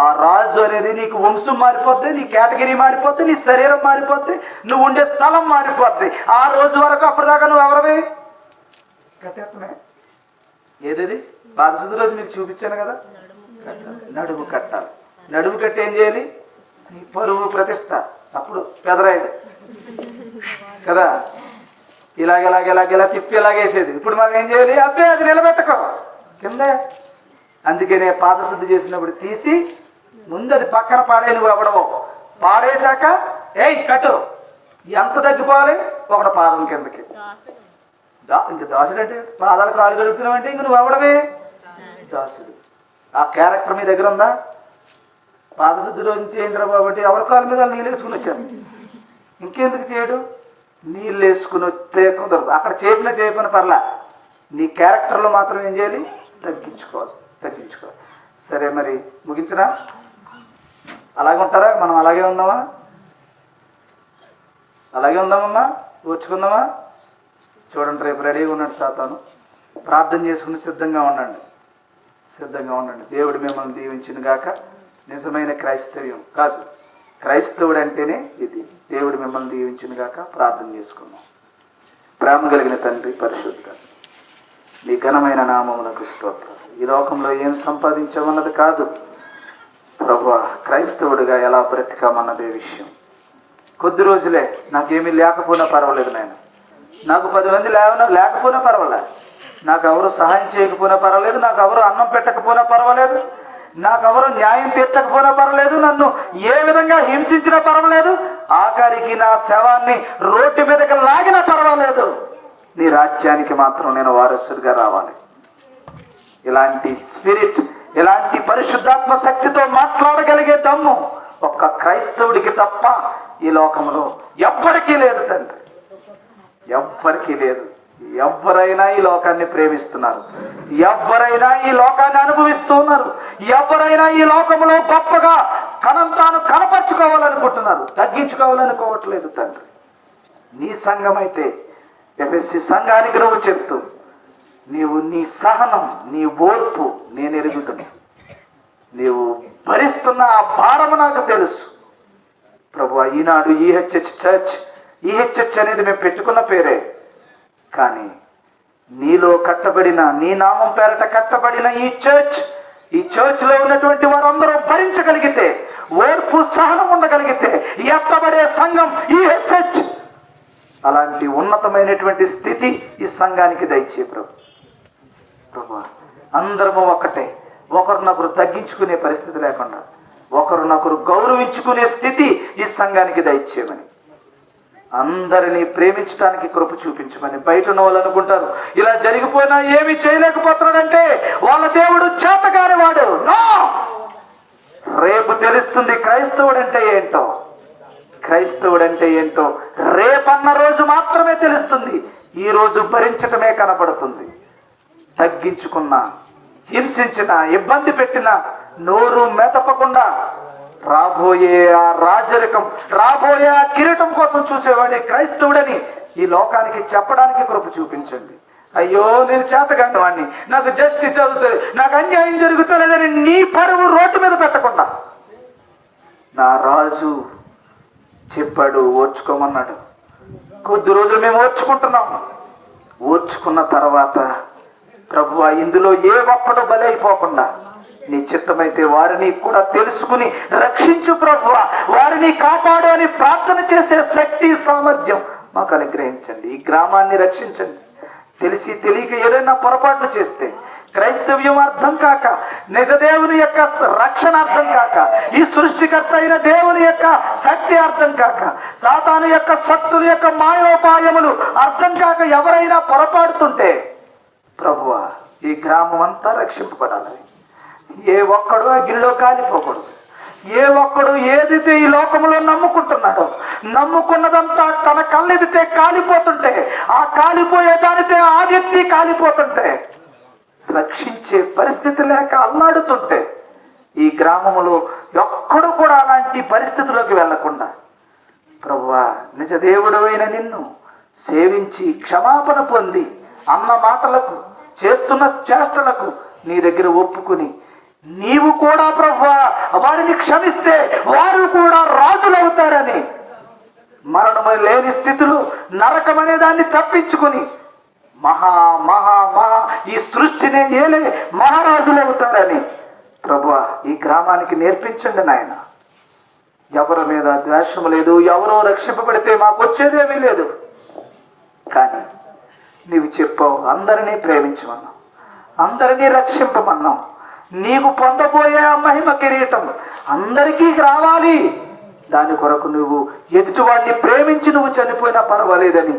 ఆ రాజు అనేది నీకు వంశం మారిపోద్ది, నీ కేటగిరీ మారిపోద్ది, నీ శరీరం మారిపోద్ది, నువ్వు ఉండే స్థలం మారిపోద్ది. ఆ రోజు వరకు అప్పటిదాకా నువ్వు ఎవరివి? కట్టేత్తమే. ఏది పాదశుద్ధి రోజు మీకు చూపించాను కదా, నడుము కట్టాలి. నడుము కట్టి ఏం చేయాలి? నీ పరువు ప్రతిష్ట. అప్పుడు పెదరాయిడు కదా, ఇలాగెలా తిప్పి ఇలాగేసేది. ఇప్పుడు మనం ఏం చేయాలి? అబ్బే అది నిలబెట్టకో కిందే. అందుకనే పాదశుద్ధి చేసినప్పుడు తీసి ముందు అది పక్కన పాడే, నువ్వు ఎవడవో పాడేశాక కట్టు. ఎంత తగ్గిపోవాలి? ఒకటి పాదం కిందకి. ఇంక దాసుడు అంటే పాదాలు కాళ్ళు కడుగుతున్నావు అంటే ఇంక నువ్వు ఎవడవే? దాసుడు. ఆ క్యారెక్టర్ మీ దగ్గర ఉందా? పాదశుద్ధి రోజు చేయండి రా బాబు అంటే ఎవరి కాళ్ళ మీద నీళ్ళు వేసుకుని వచ్చాను. ఇంకెందుకు చేయడు? నీళ్ళు వేసుకుని వస్తే కుదరదు. అక్కడ చేయకపోయిన పర్లా, నీ క్యారెక్టర్లో మాత్రం ఏం చేయాలి? తగ్గించుకోవాలి. సరే మరి ముగించరా? అలాగే ఉంటారా? మనం అలాగే ఉందామా? ఓర్చుకుందామా? చూడండి, రేపు రెడీగా ఉన్నాడు సాతాను. ప్రార్థన చేసుకుని సిద్ధంగా ఉండండి. దేవుడు మిమ్మల్ని దీవించిన గాక. నిజమైన క్రైస్తవ్యం కాదు, క్రైస్తవుడు అంటేనే ఇది. దేవుడు మిమ్మల్ని దీవించిన గాక. ప్రార్థన చేసుకుందాం. ప్రేమ కలిగిన తండ్రి, పరిశుద్ధ నీ ఘనమైన నామమునకు స్తోత్రం. ఈ లోకంలో ఏం సంపాదించామన్నది కాదు ప్రభువా, క్రైస్తవుడిగా ఎలా బ్రతికామన్నదే విషయం. కొద్ది రోజులే, నాకేమీ లేకపోయినా పర్వాలేదు నాయన, నాకు 10 మంది లేకపోయినా పర్వాలేదు, నాకు ఎవరు సహాయం చేయకపోయినా పర్వాలేదు, నాకు ఎవరు అన్నం పెట్టకపోయినా పర్వాలేదు, నాకెవరు న్యాయం తీర్చకపోయినా పర్వాలేదు, నన్ను ఏ విధంగా హింసించినా పర్వాలేదు, ఆఖరికి నా శవాన్ని రోడ్డు మీదకి లాగినా పర్వాలేదు, నీ రాజ్యానికి మాత్రం నేను వారసుడిగా రావాలి. ఇలాంటి స్పిరిట్, ఇలాంటి పరిశుద్ధాత్మ శక్తితో మాట్లాడగలిగే దమ్ము ఒక్క క్రైస్తవుడికి తప్ప ఈ లోకంలో ఎవ్వరికీ లేదు తండ్రి, ఎవ్వరికీ లేదు. ఎవరైనా ఈ లోకాన్ని ప్రేమిస్తున్నారు, ఎవరైనా ఈ లోకాన్ని అనుభవిస్తూ ఉన్నారు, ఎవరైనా ఈ లోకంలో గొప్పగా తాను కనపరుచుకోవాలనుకుంటున్నారు, తగ్గించుకోవాలనుకోవట్లేదు తండ్రి. నీ సంఘం అయితే ఎఫెసీ సంఘానికి నువ్వు చెప్తూ, నీవు నీ సహనం, నీ ఓర్పు నేను ఎరుగుతున్నా, నీవు భరిస్తున్న ఆ భారము నాకు తెలుసు ప్రభు. ఈనాడు ఈహెచ్హెచ్ చర్చ్, ఈహెచ్హెచ్ అనేది మేము పెట్టుకున్న పేరే, కానీ నీలో కట్టబడిన, నీ నామం పేరట కట్టబడిన ఈ చర్చ్లో ఉన్నటువంటి వారందరూ భరించగలిగితే, ఓర్పు సహనం ఉండగలిగితే ఎత్తబడే సంఘం ఈహెచ్హెచ్. అలాంటి ఉన్నతమైనటువంటి స్థితి ఈ సంఘానికి దయచే ప్రభు. అందరము ఒకటే, ఒకరినొకరు తగ్గించుకునే పరిస్థితి లేకుండా ఒకరినొకరు గౌరవించుకునే స్థితి ఈ సంఘానికి దయచేయమని, అందరినీ ప్రేమించడానికి కృప చూపించమని. బయట ఉన్న వాళ్ళు అనుకుంటారు ఇలా జరిగిపోయినా ఏమి చేయలేకపోతున్నాడంటే వాళ్ళ దేవుడు చేతగాని వాడు. రేపు తెలుస్తుంది క్రైస్తవుడంటే ఏంటో, క్రైస్తవుడంటే ఏంటో రేపన్న రోజు మాత్రమే తెలుస్తుంది. ఈ రోజు భరించటమే కనపడుతుంది. తగ్గించుకున్నా, హింసించిన, ఇబ్బంది పెట్టిన నోరు మెదపకుండా రాబోయే ఆ రాజరికం, రాబోయే ఆ కిరీటం కోసం చూసేవాడే క్రైస్తవుడని ఈ లోకానికి చెప్పడానికి కృప చూపించండి. అయ్యో నేను చేతగాని వాడిని, నాకు జస్టిస్ అవుతుంది, నాకు అన్యాయం జరుగుతలేదని నీ పరువు రోడ్డు మీద పెట్టకుండా, నా రాజు చెప్పాడు ఓర్చుకోమన్నాడు. కొద్ది రోజులు మేము ఓర్చుకుంటున్నాం. ఓర్చుకున్న తర్వాత ప్రభువా ఇందులో ఏ ఒక్కడు బలైపోకుండా నీ చిత్తమైతే వారిని కూడా తెలుసుకుని రక్షించు ప్రభువా, వారిని కాపాడు అని ప్రార్థన చేసే శక్తి, సామర్థ్యం మాకు అనుగ్రహించండి. ఈ గ్రామాన్ని రక్షించండి. తెలిసి తెలియక ఏదైనా పొరపాట్లు చేస్తే, క్రైస్తవ్యం అర్థం కాక, నిజదేవుని యొక్క రక్షణ అర్థం కాక, ఈ సృష్టికర్త అయిన దేవుని యొక్క శక్తి అర్థం కాక, సాతాను యొక్క శక్తుల యొక్క మాయోపాయములు అర్థం కాక ఎవరైనా పొరపాడుతుంటే ప్రభువా ఈ గ్రామం అంతా రక్షింపబడాలి. ఏ ఒక్కడు అగ్నిలో కాలిపోకూడదు. ఏ ఒక్కడు ఏదైతే ఈ లోకంలో నమ్ముకుంటున్నాడో, నమ్ముకున్నదంతా తన కళ్ళెదితే కాలిపోతుంటే, ఆ కాలిపోయే దానితే ఆ వ్యక్తి కాలిపోతుంటే, రక్షించే పరిస్థితి లేక అల్లాడుతుంటే, ఈ గ్రామంలో ఒక్కడు కూడా అలాంటి పరిస్థితుల్లోకి వెళ్లకుండా ప్రభువా నిజ దేవుడు అయిన నిన్ను సేవించి క్షమాపణ పొంది అన్న మాటలకు, చేస్తున్న చేష్టలకు నీ దగ్గర ఒప్పుకుని, నీవు కూడా ప్రభువా వారిని క్షమిస్తే వారు కూడా రాజులవుతారని, మరణము లేని స్థితిలో నరకమనే దాన్ని తప్పించుకుని మహా మహా మహా ఈ సృష్టిని ఏలే మహారాజులు అవుతారని ప్రభువా ఈ గ్రామానికి నేర్పించండి నాయన. ఎవరి మీద ద్వేషము లేదు, ఎవరో రక్షింపబడితే మాకు వచ్చేదేమీ లేదు. కానీ నీవు చెప్పావు అందరినీ ప్రేమించమన్నావు, అందరినీ రక్షింపమన్నావు. నీవు పొందబోయే ఆ మహిమ కిరీటం అందరికీ రావాలి. దాని కొరకు నువ్వు ఎదుటివాడిని ప్రేమించి నువ్వు చనిపోయినా పర్వాలేదని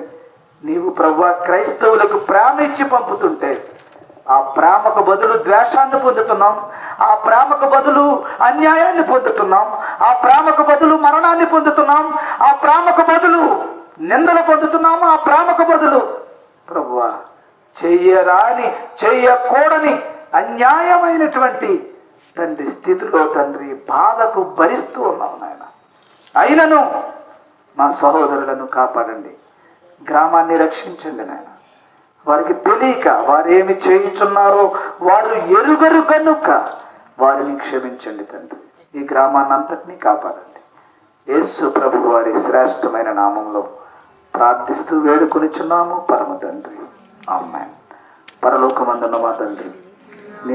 నీవు ప్రభువా క్రైస్తవులకు ప్రేమ ఇచ్చి పంపుతుంటే, ఆ ప్రేమకు బదులు ద్వేషాన్ని పొందుతున్నాం, ఆ ప్రేమకు బదులు అన్యాయాన్ని పొందుతున్నాం, ఆ ప్రేమకు బదులు మరణాన్ని పొందుతున్నాం, ఆ ప్రేమకు బదులు నిందలు పొందుతున్నాము, ఆ ప్రేమకు బదులు ప్రభువా చెయ్యరాని చెయ్యకూడని అన్యాయమైనటువంటి తండ్రి స్థితిలో తండ్రి బాధకు భరిస్తూ ఉన్నాం నాయన. అయినను మా సహోదరులను కాపాడండి, గ్రామాన్ని రక్షించండి నాయన. వారికి తెలియక వారేమి చేయుచున్నారో వారు ఎరుగరు కనుక వారిని క్షమించండి తండ్రి. ఈ గ్రామాన్ని అంతటినీ కాపాడండి. యేసు ప్రభు వారి శ్రేష్టమైన నామంలో ప్రార్థిస్తూ వేడుకొనిచున్నాము పరమ తండ్రి. ఆమేన్. పరలోకమందున్న మా తండ్రి,